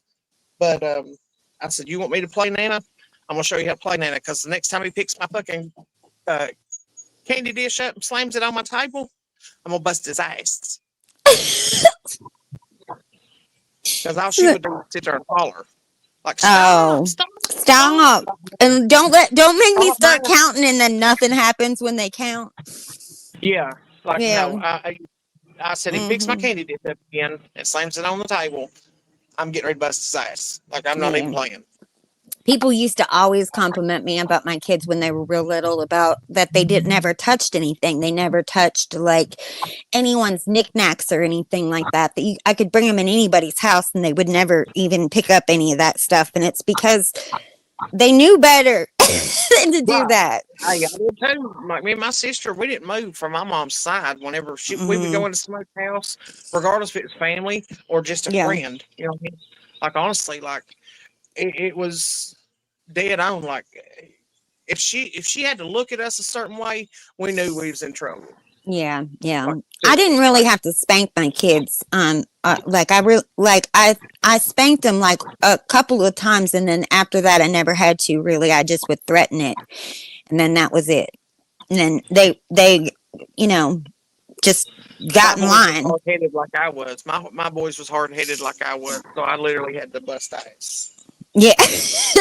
But I said, you want me to play Nana? I'm gonna show you how to play Nana, because the next time he picks my fucking uh, candy dish up and slams it on my table, I'm gonna bust his ass. Because all she would do was sit there and holler. Like, Oh, stop, stop, stop. stop. And don't make me Stop, man. start counting and then nothing happens when they count. Yeah. Like, Yeah. no, I said, he picks my Hmm. candy dish up again and slams it on the table, I'm getting ready to bust his ass. Like, I'm not even Yeah. playing. People used to always compliment me about my kids when they were real little about that they did never touched anything. They never touched like anyone's knickknacks or anything like that. I could bring them in anybody's house and they would never even pick up any of that stuff. And it's because they knew better than to do Right. that. I did too. Like, me and my sister, we didn't move from my mom's side whenever we would go into somebody's house, regardless if it was family or just a Yeah. friend. You know what I mean? Like, honestly, like, it was dead on. Like, if she had to look at us a certain way, we knew we was in trouble. Yeah, yeah. Like, I didn't really like, have to spank my kids. Like I spanked them like a couple of times, and then after that, I never had to really. I just would threaten it, and then that was it. And then they just my got in boys was line. hard headed like I was. My boys was hard headed like I was, so I literally had to bust ass. Yeah,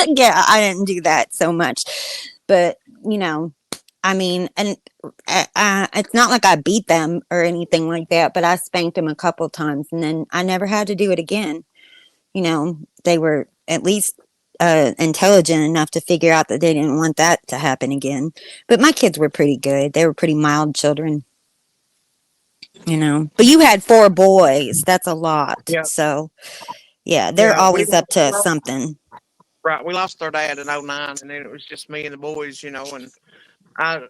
yeah. I didn't do that so much, but I mean, and it's not like I beat them or anything like that, but I spanked them a couple times, and then I never had to do it again. They were at least intelligent enough to figure out that they didn't want that to happen again. But my kids were pretty good. They were pretty mild children. But you had 4 boys. That's a lot. Yeah, So yeah, they're yeah. always up to something. Right, we lost our dad in '09, and then it was just me and the boys, and I,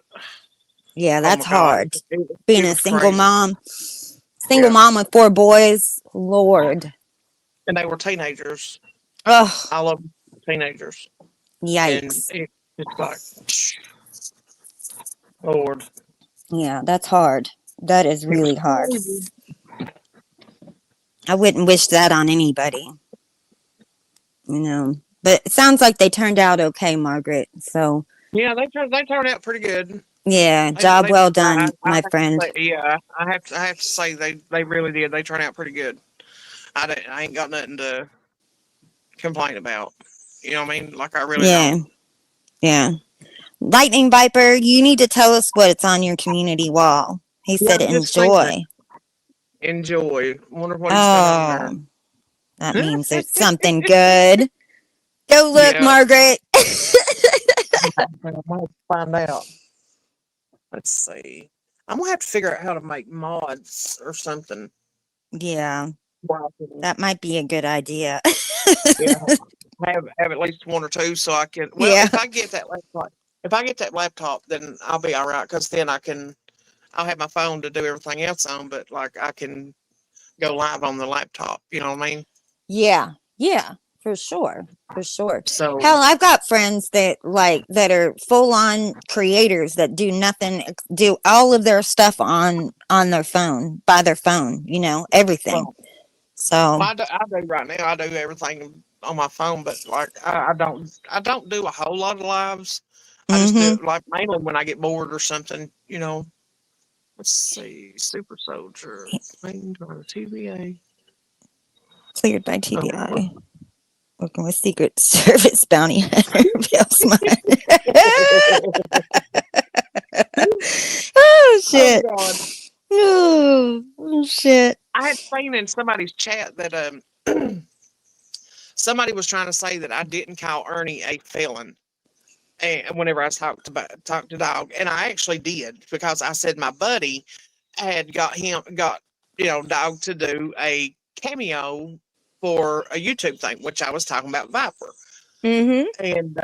Yeah, oh that's my God, hard. it Being a was single crazy. mom. Single Yeah, mom with 4 boys. Lord. and they were teenagers. Oh, I love teenagers, and yikes. it's like, Lord, Yeah, that's hard. That is it was really hard. crazy. I wouldn't wish that on anybody. But it sounds like they turned out okay, Margaret. So, Yeah, they turned out pretty good. yeah, They, job they well I done, my have to friend. say, yeah, I have to say they really did. They turned out pretty good. I ain't got nothing to complain about. You know what I mean? Like, I really Yeah, don't. yeah. Lightning Viper, you need to tell us what's on your community wall. He Yeah, said I'm just thinking. enjoy. Enjoy. Wonder what he's got on there. Oh, that means it's something good. Go look, Yeah, Margaret. I might find out. Let's see. I'm gonna have to figure out how to make mods or something. Yeah, Where I can, that might be a good idea. yeah, have at least one or two, so I can. Well, Yeah, if I get that laptop, then I'll be all right. Because then I'll have my phone to do everything else on, but like I can go live on the laptop. You know what I mean? yeah, yeah, for sure, for sure. So Hell, I've got friends that are full on creators that do nothing, do all of their stuff on their phone, by their phone, everything. well, So, I do right now. I do everything on my phone, but like I don't do a whole lot of lives. I just do mm-hmm. it like mainly when I get bored or something. You know. Let's see, Super Soldier, claimed by the TVA. Cleared by Oh, TBI. Working with Secret Service bounty hunter reveals mine. Oh oh shit. God! Oh shit. I had seen in somebody's chat that somebody was trying to say that I didn't call Ernie a felon. And whenever I talked to Dog, and I actually did because I said my buddy had got Dog to do a cameo for a YouTube thing, which I was talking about Viper. Mm-hmm. And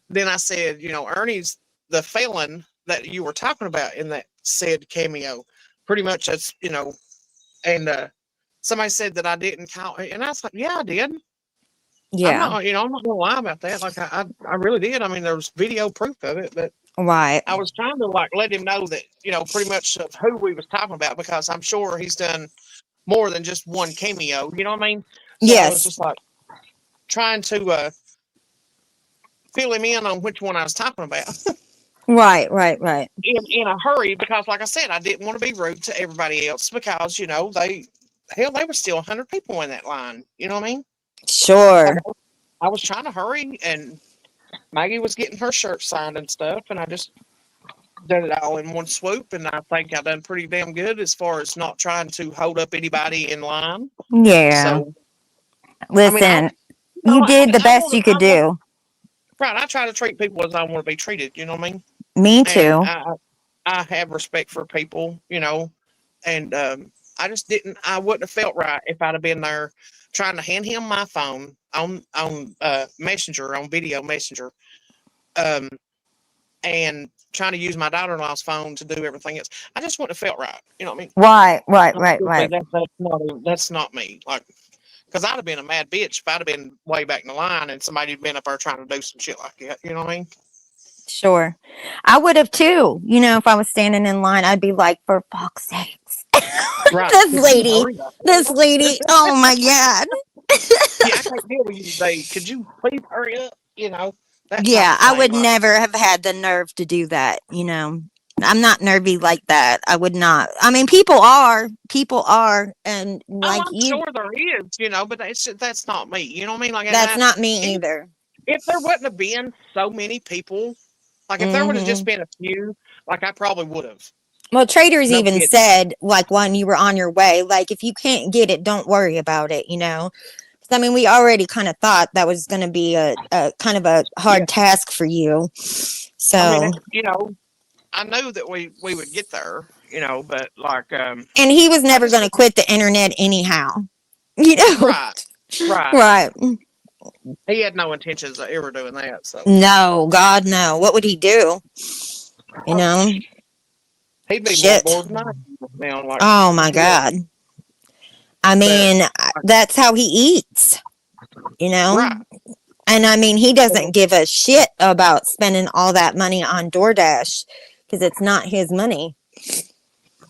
then I said, Ernie's the felon that you were talking about in that said cameo. Pretty much that's, and somebody said that I didn't count. And I was like, yeah, I did. Yeah. I'm not gonna lie about that. Like I really did. I mean, there's video proof of it, but Right. I was trying to like let him know that, pretty much of who we was talking about because I'm sure he's done more than just one cameo. You know what I mean? So I was Yes. just like trying to fill him in on which one I was talking about. Right. Right. Right. In a hurry because, like I said, I didn't want to be rude to everybody else because they were still 100 people in that line. You know what I mean? Like, Sure. I was trying to hurry, and Maggie was getting her shirt signed and stuff, and I just did it all in one swoop. And I think I done pretty damn good as far as not trying to hold up anybody in line. Yeah. So, I mean, Listen, you did the best you could do. right. I try to treat people as I want to be treated. You know what I mean? Me And too. I have respect for people, and I just didn't. I wouldn't have felt right if I'd have been there trying to hand him my phone on Messenger, on video Messenger, um, and trying to use my daughter-in-law's phone to do everything else. I just wouldn't have felt right. You know what I mean? Right. Right. Right. Right. That's not me. Like, because I'd have been a mad bitch if I'd have been way back in the line and somebody had been up there trying to do some shit like that. You know what I mean? Sure. I would have too. If I was standing in line, I'd be like, for fuck's sakes. Right. this Could you lady. hurry up? This lady. Oh my God. Yeah, I can't deal with you today. Could you please hurry up? That type Yeah, of I thing. would Like, never have had the nerve to do that. I'm not nervy like that. I would not. I mean, people are. People are. And oh, like I'm you, sure there is, but that's not me. You know what I mean? Like, that's not me if, either. if there wouldn't have been so many people, like if there would have just Hmm. been a few, like I probably would have. Well, traders No even kidding. said, like, when you were on your way, like, if you can't get it, don't worry about it. I mean, we already kind of thought that was going to be a kind of a Yeah. hard task for you. I mean, So, I knew that we would get there, but like, and he was I never just going to quit the internet anyhow. You know? right, right. Right. He had no intentions of ever doing that. So No, God, no. What would he do? You oh, know? he'd be more Shit. bored than I am now. Like, Oh my yeah, God. I but mean, that's how he eats, you know? right. And I mean, he doesn't give a shit about spending all that money on DoorDash because it's not his money.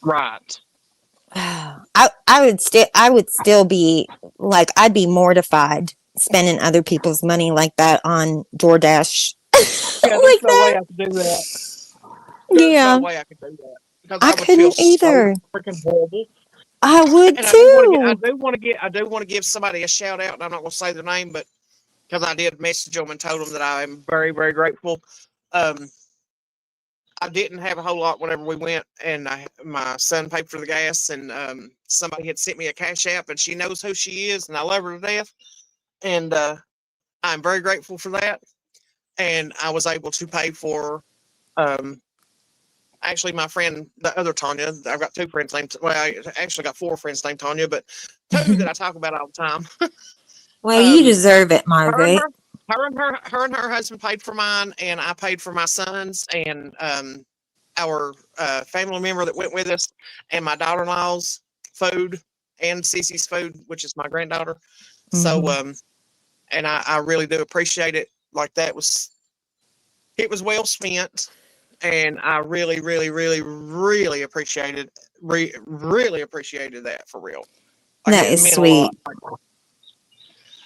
Right. I would still be like, I'd be mortified spending other people's money like that on DoorDash. Yeah, there's Like no way that. I could do that. There's no Yeah. way I could do that because I I would feel couldn't so either. freaking horrible. I would And I too. do want to get, I do want to give somebody a shout out, and I'm not going to say their name, but because I did message them and told them that I am very, very grateful. Um, I didn't have a whole lot whenever we went, and my son paid for the gas, and somebody had sent me a cash app, and she knows who she is, and I love her to death, and I'm very grateful for that. And I was able to pay for, um, actually, my friend, the other Tanya. I've got two friends named. Well, I actually got four friends named Tanya, but two that I talk about all the time. Well, you Um, deserve it, her and Margaret. her husband paid for mine, and I paid for my son's, and our family member that went with us, and my daughter-in-law's food, and Cece's food, which is my granddaughter. So, Hmm. and I really do appreciate it. Like it was well spent, and I really, really, really, really appreciated that for real. Like, That it is meant a lot. sweet.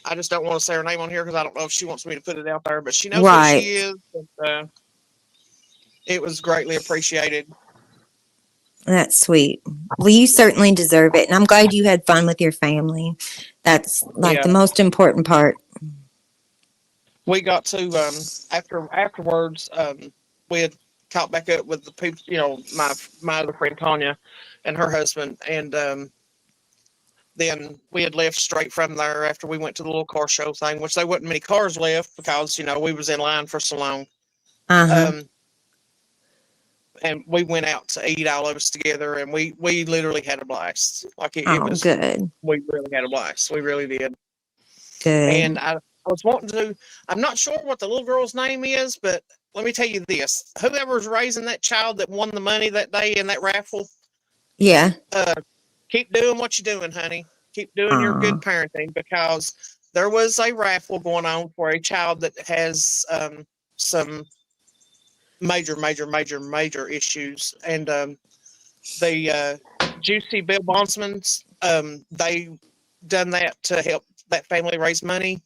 I just don't want to say her name on here because I don't know if she wants me to put it out there, but she knows who Right. she is. And, it was greatly appreciated. That's sweet. Well, you certainly deserve it. And I'm glad you had fun with your family. That's like Yeah. the most important part. We got to afterwards, we had caught back up with the people, my other friend Tanya and her husband, and then we had left straight from there after we went to the little car show thing, which there wasn't many cars left because we was in line for so long. Uh-huh. And we went out to eat, all of us together, and we literally had a blast. Like it Oh, was, good. we really had a blast. We really did. Good. And I was wanting to. I'm not sure what the little girl's name is, but let me tell you this: whoever's raising that child that won the money that day in that raffle, Yeah. keep doing what you're doing, honey. Keep doing your Aw. good parenting, because there was a raffle going on for a child that has some major issues, and the Juicy Bill Bondsmans, they done that to help that family raise money,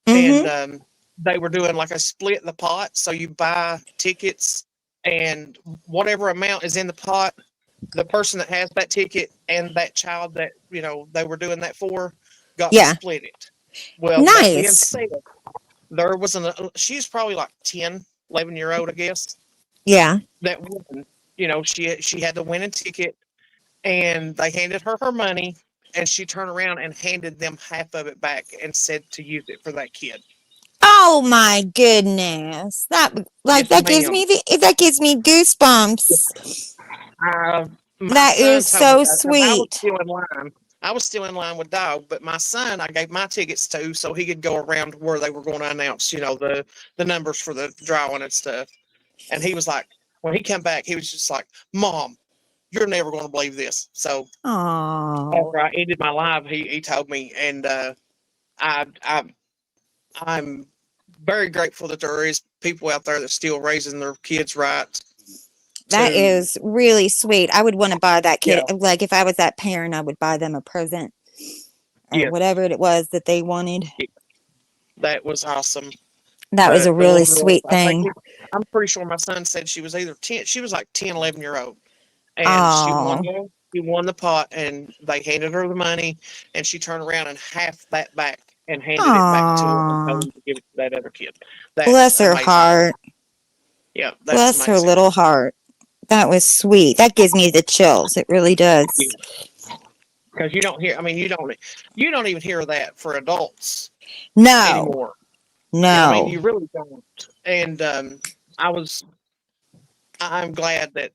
Mm-hmm. and they were doing like a split the pot, so you buy tickets, and whatever amount is in the pot, the person that has that ticket and that child that they were doing that for got to Yeah. split it. Well, that being Nice. said, there was she's probably like 10, 11-year old, I guess, Yeah. that won. She had the winning ticket, and they handed her money, and she turned around and handed them half of it back and said to use it for that kid. Oh my goodness. Yes, That ma'am. gives me goosebumps. My That son is told me so that because I was sweet. still in line. I was still in line with Dog, but my son, I gave my tickets to so he could go around where they were going to announce, the numbers for the drawing and stuff. And he was like, when he came back, he was just like, "Mom, you're never going to believe this." So Oh, after I ended my live, he told me, and I I'm very grateful that there is people out there that's still raising their kids right. that To is really sweet. I would want to buy that kid. Yeah, Like if I was that parent, I would buy them a present or yes, whatever it was that they wanted. that was awesome. That was a But the really little girl, sweet thing. I'm pretty sure my son said she was either 10, she was like 10, 11-year old. And Oh, she won the pot, and they handed her the money, and she turned around and half that back and handed it back to him and told oh, him to give it to that other kid. That's bless her amazing. heart. Yeah, that's Bless her amazing. little heart. That was sweet. That gives me the chills. It really does. Because you don't hear, you don't even hear that for adults No, anymore. no. You really don't. And I'm glad that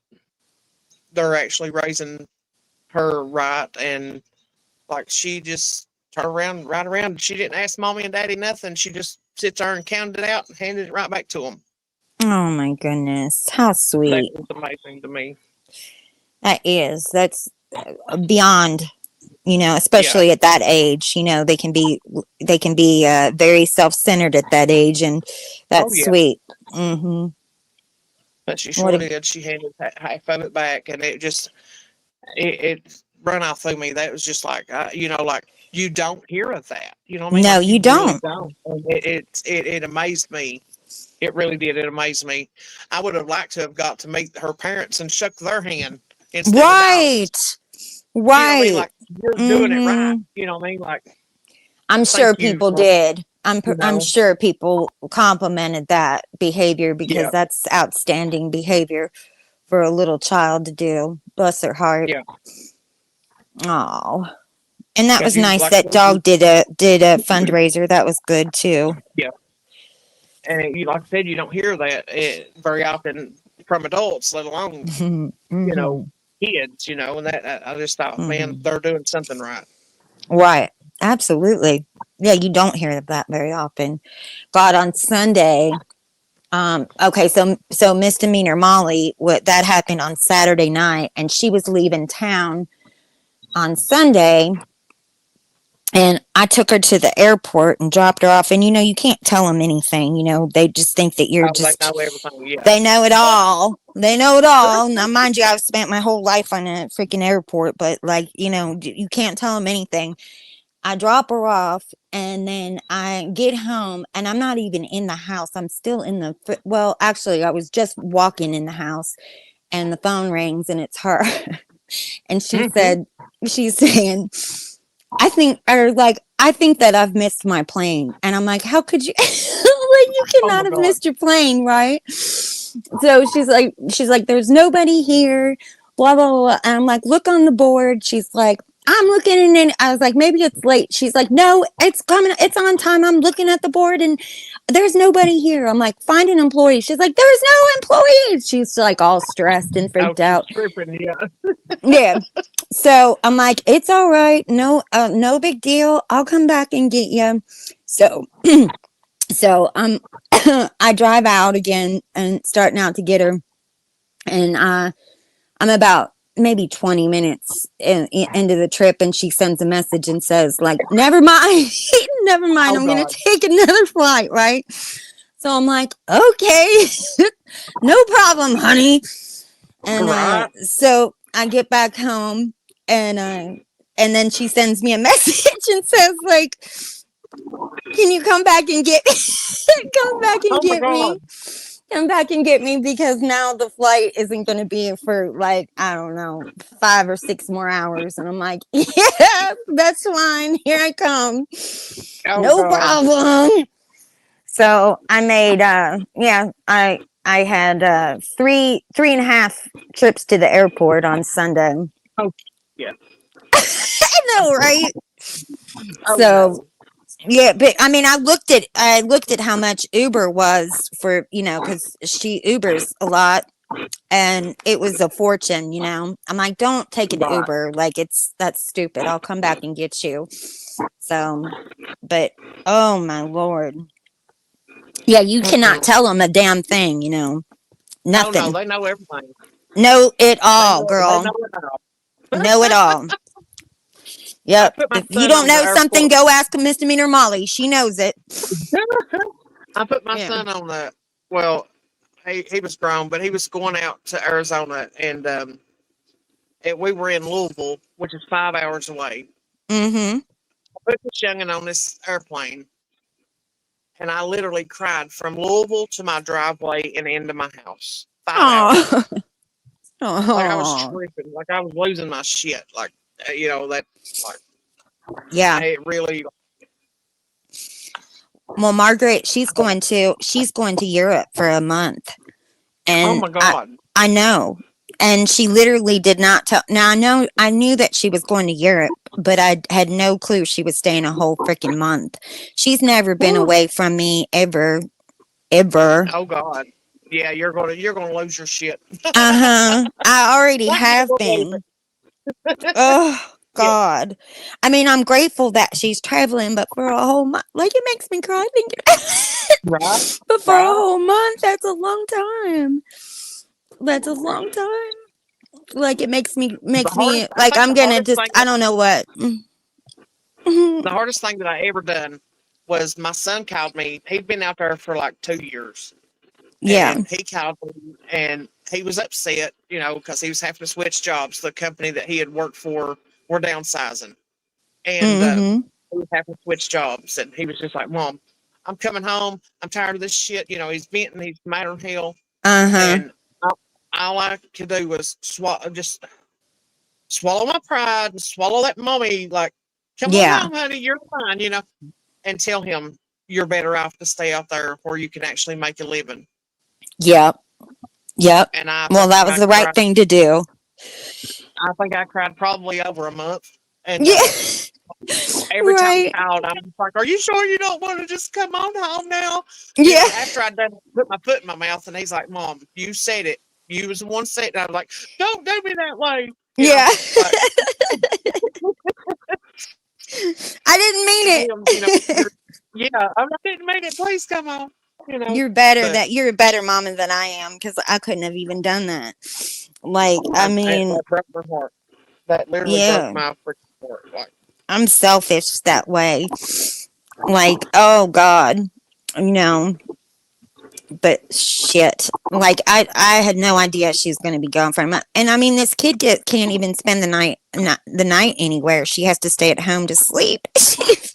they're actually raising her right, and like she just turned around, right around. She didn't ask mommy and daddy nothing. She just sits there and counted it out and handed it right back to them. Oh my goodness. How That sweet. was amazing to me. That is. That's beyond, Yeah. especially at that age, they can be very self-centered at that age, and Oh that's yeah. sweet. Mhm. But she What sure a did. She handed half of it back, and it run off through me. That was just like, like you don't hear of that. You know what I mean? No, Like you you really don't. don't. And it amazed me. It really did. It amazed me. I would have liked to have got to meet her parents and shook their hand instead of Dog's. Right. You know what I mean? Right. Like, you're doing it right. Mhm. You know what I mean? Like, I'm sure thank you people for, did. you I'm know, sure people complimented that behavior because yeah, that's outstanding behavior for a little child to do. Bless their heart. yeah. Oh. And that Because was you, nice like I that said, dog did a fundraiser. That was good too. yeah. And like I said, you don't hear that very often from adults, let alone, you know, Mhm. kids, and that I just thought, man, Mhm. they're doing something right. Right. Absolutely. Yeah, you don't hear that very often. God, on Sunday, okay, so misdemeanor Molly, what that happened on Saturday night, and she was leaving town on Sunday, And I took her to the airport and dropped her off. And you can't tell them anything. They just think that you're Oh, they just, know everything. Yeah. they know it all. They know it all. Now, mind you, I've spent my whole life on a freaking airport, but like, you can't tell them anything. I drop her off and then I get home and I'm not even in the house. I'm still in well, actually, I was just walking in the house and the phone rings and it's her. And she's saying, I think that I've missed my plane. And I'm like, how could you? Like, you Oh cannot my have God. missed your plane, right? So she's like, there's nobody here, blah, blah, blah. And I'm like, look on the board. She's like, I'm looking and I was like, maybe it's late. She's like, no, it's coming. It's on time. I'm looking at the board and there's nobody here. I'm like, find an employee. She's like, there's no employees. She's like all stressed and Oh, freaked she's out. tripping. Yeah. Yeah. So I'm like, it's all right. No, no big deal. I'll come back and get you. So, so I drive out again and starting out to get her. And I'm about maybe 20 minutes into the trip and she sends a message and says like, never mind, never mind. Oh I'm going God. to take another flight. Right. So I'm like, okay, no problem, honey. And Right. so I get back home and then she sends me a message and says like, can you come back and get come back and Oh my get me? God. Come back and get me because now the flight isn't going to be for like, I don't know, 5 or 6 more hours. And I'm like, yeah, that's fine. Here I come. Oh No God. problem. So I made, I had 3.5 trips to the airport on Sunday. Oh yeah. I know, right? Oh So no. yeah, but I mean, I looked at how much Uber was for, because she Ubers a lot, and it was a fortune. I'm like, don't take an Right. Uber, like that's stupid. I'll come back and get you. So, but oh my lord, yeah, you cannot Mm-mm. tell them a damn thing. Oh no, Nothing. they know everything. Know it They all, know. They girl. know it all. Know it all. I Yep. put my If you son don't on the know something, airport. go ask a misdemeanor Molly. She knows it. I put my Yeah. son on the. Well, he was grown, but he was going out to Arizona, and we were in Louisville, which is 5 hours away. Mm-hmm. I put this youngin on this airplane, and I literally cried from Louisville to my driveway and into my house. 5 hours. Oh. Like I was Oh. tripping. Like I was losing my shit. Like that. Like Yeah. it really. Well, Margaret, she's going to Europe for a month, Oh and my I God. I know, and she literally did not tell. Now I knew that she was going to Europe, but I had no clue she was staying a whole freaking month. She's never been Whew. away from me ever, ever. Oh God. Yeah, you're gonna lose your shit. Uh-huh. I already Not you have gonna lose it. been. Oh Yeah. God. I mean, I'm grateful that she's traveling, but for a whole month, like it makes me cry thinking. Right. But for a Right. whole month, that's a long time. That's a long time. Like it The makes hardest. me I like think I'm the gonna hardest just thing. I don't know what. The hardest thing that I ever done was my son called me. He'd been out there for like 2 years, Yeah. and he called me, and he was upset, because he was having to switch jobs. The company that he had worked for were downsizing, and Mm-hmm. he was having to switch jobs, and he was just like, "Mom, I'm coming home. I'm tired of this shit." He's bent and he's mad as hell, Uh-huh. and all I could do was just swallow my pride and swallow that mommy. Like, come on Yeah. home, honey. You're fine, and tell him you're better off to stay out there where you can actually make a living. Yep. Yep. And I Well, think that was I the right cried. thing to do. I think I cried probably over a month. And Yeah. every time Right. I called, I was like, "Are you sure you don't want to just come on home now?" Yeah. After I'd done put my foot in my mouth, and he's like, "Mom, you said it. You was the one said it." And I was like, "Don't do me that way." Yeah. But I didn't to mean him, it. I didn't mean it. Please come on. But You're a better mama than I am because I couldn't have even done that. Like, I mean, that broke my heart. That literally broke yeah. my freaking heart. Like, I'm selfish that way. Like, oh God, you know. But shit, like I had no idea she was going to be gone from it. And I mean, this kid can't even spend the night anywhere. She has to stay at home to sleep.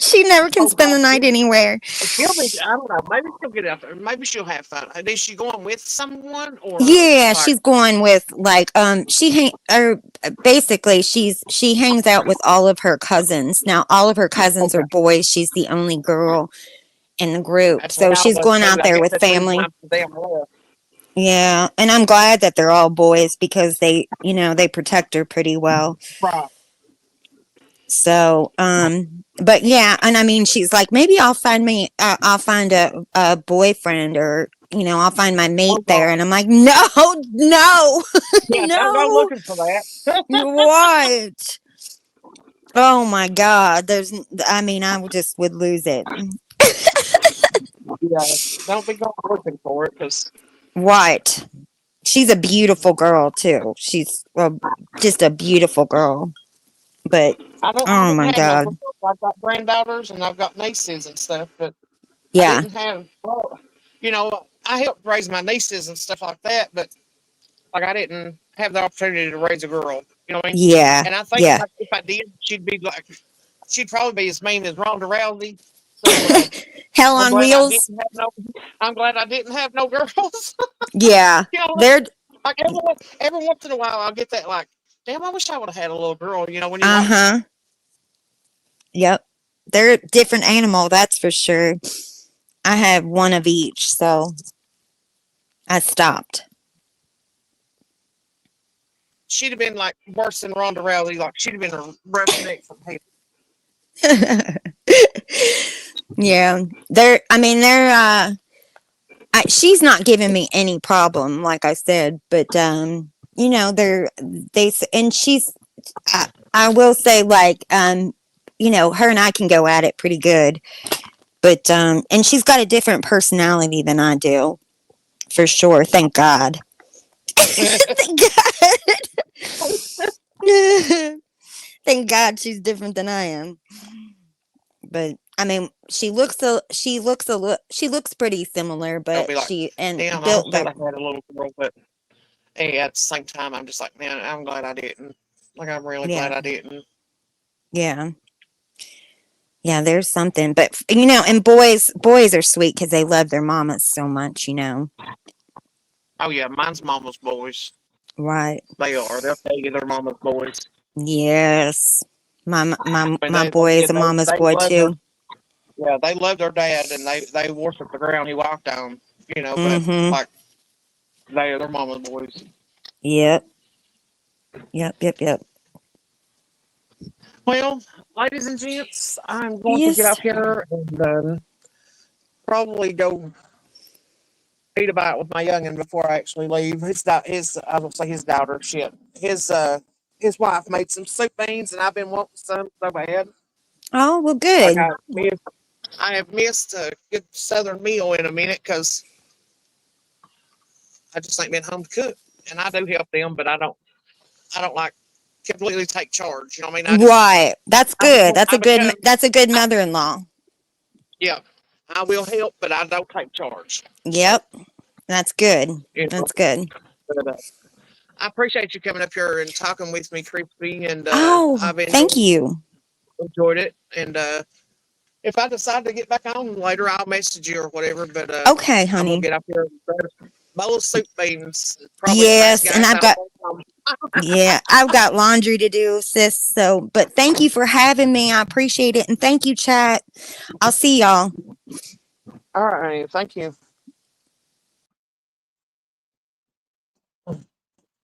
She never can Oh spend God, the night anywhere. she'll be. I don't know. Maybe she'll get out there. Maybe she'll have fun. Is she going with someone or Yeah, like? she's going with like basically she hangs out with all of her cousins. Now all of her cousins are Okay, boys. She's the only girl in the group. that's what So I she's was going too. out I there guess with that's the reason family. I'm so damn loyal. Yeah, and I'm glad that they're all boys because they protect her pretty well. Right. So, but yeah, and I mean, she's like, maybe I'll find a boyfriend or, I'll find my mate Oh there. God. And I'm like, no, no, Yeah, don't go no, looking for that. what? Oh my God. I mean, I just would lose it. Yeah, don't be going looking for it because What? She's a beautiful girl too. She's just a beautiful girl. But, I oh didn't my have no God. girls. I've got granddaughters and I've got nieces and stuff, but I Yeah. didn't have. Well, I helped raise my nieces and stuff like that, but like I didn't have the opportunity to raise a girl. You know what I mean? Yeah. And I think Yeah. like, if I did, she'd probably be as mean as Ronda Rousey. So Hell I'm on glad I wheels. didn't have no. I'm glad I didn't have no girls. Yeah. you know, They're like every once in a while, I'll get that like, damn, I wish I would have had a little girl. When you watch. uh-huh. Yep. They're a different animal, that's for sure. I have one of each, so I stopped. She'd have been like worse than Ronda Rousey. Like she'd have been a roughneck from hell. Yeah. She's not giving me any problem, like I said, but and I will say, like, her and I can go at it pretty good, but and she's got a different personality than I do, for sure. Thank God. Thank God. Thank God she's different than I am. But I mean, she looks pretty similar, They'll but be like, she and damn, I wish built I'd like, have had a little girl. But hey, at the same time, I'm just like, man, I'm glad I didn't. Like I'm really glad yeah, I didn't. yeah, yeah. There's something, but and boys are sweet because they love their mamas so much. Oh yeah, mine's mama's boys. Right? They are. They'll tell you they're mama's boys. Yes. I mean, My boy is a mama's they boy love their too. yeah, they love their dad and they worship the ground he walked on. But Mm-hmm. like they are their mama's boys. Yep. Yep. Yep. Yep. Well, ladies and gents, I'm going to get Yes. up here and probably go eat a bite with my youngin before I actually leave. I will say his daughter, shit. His wife made some soup beans and I've been wanting some so bad. Oh well, Like good. I have missed a good southern meal in a minute because I just ain't been home to cook. And I do help them, but I don't like completely take charge. You know what I mean? Right. That's good. I become That's a good I, mother-in-law. yeah. I will help, but I don't take charge. So Yep. That's good. you know, That's good. but, I appreciate you coming up here and talking with me, Crispy, and Oh, I've thank you. enjoyed it. And if I decide to get back on later, I'll message you or whatever. But Okay, I'm gonna honey. get up here and grab a bowl of soup beans. Probably the best Yes, and gas out there. I've got laundry to do, sis. So, but thank you for having me. I appreciate it. And thank you, chat. I'll see y'all. All right, thank you.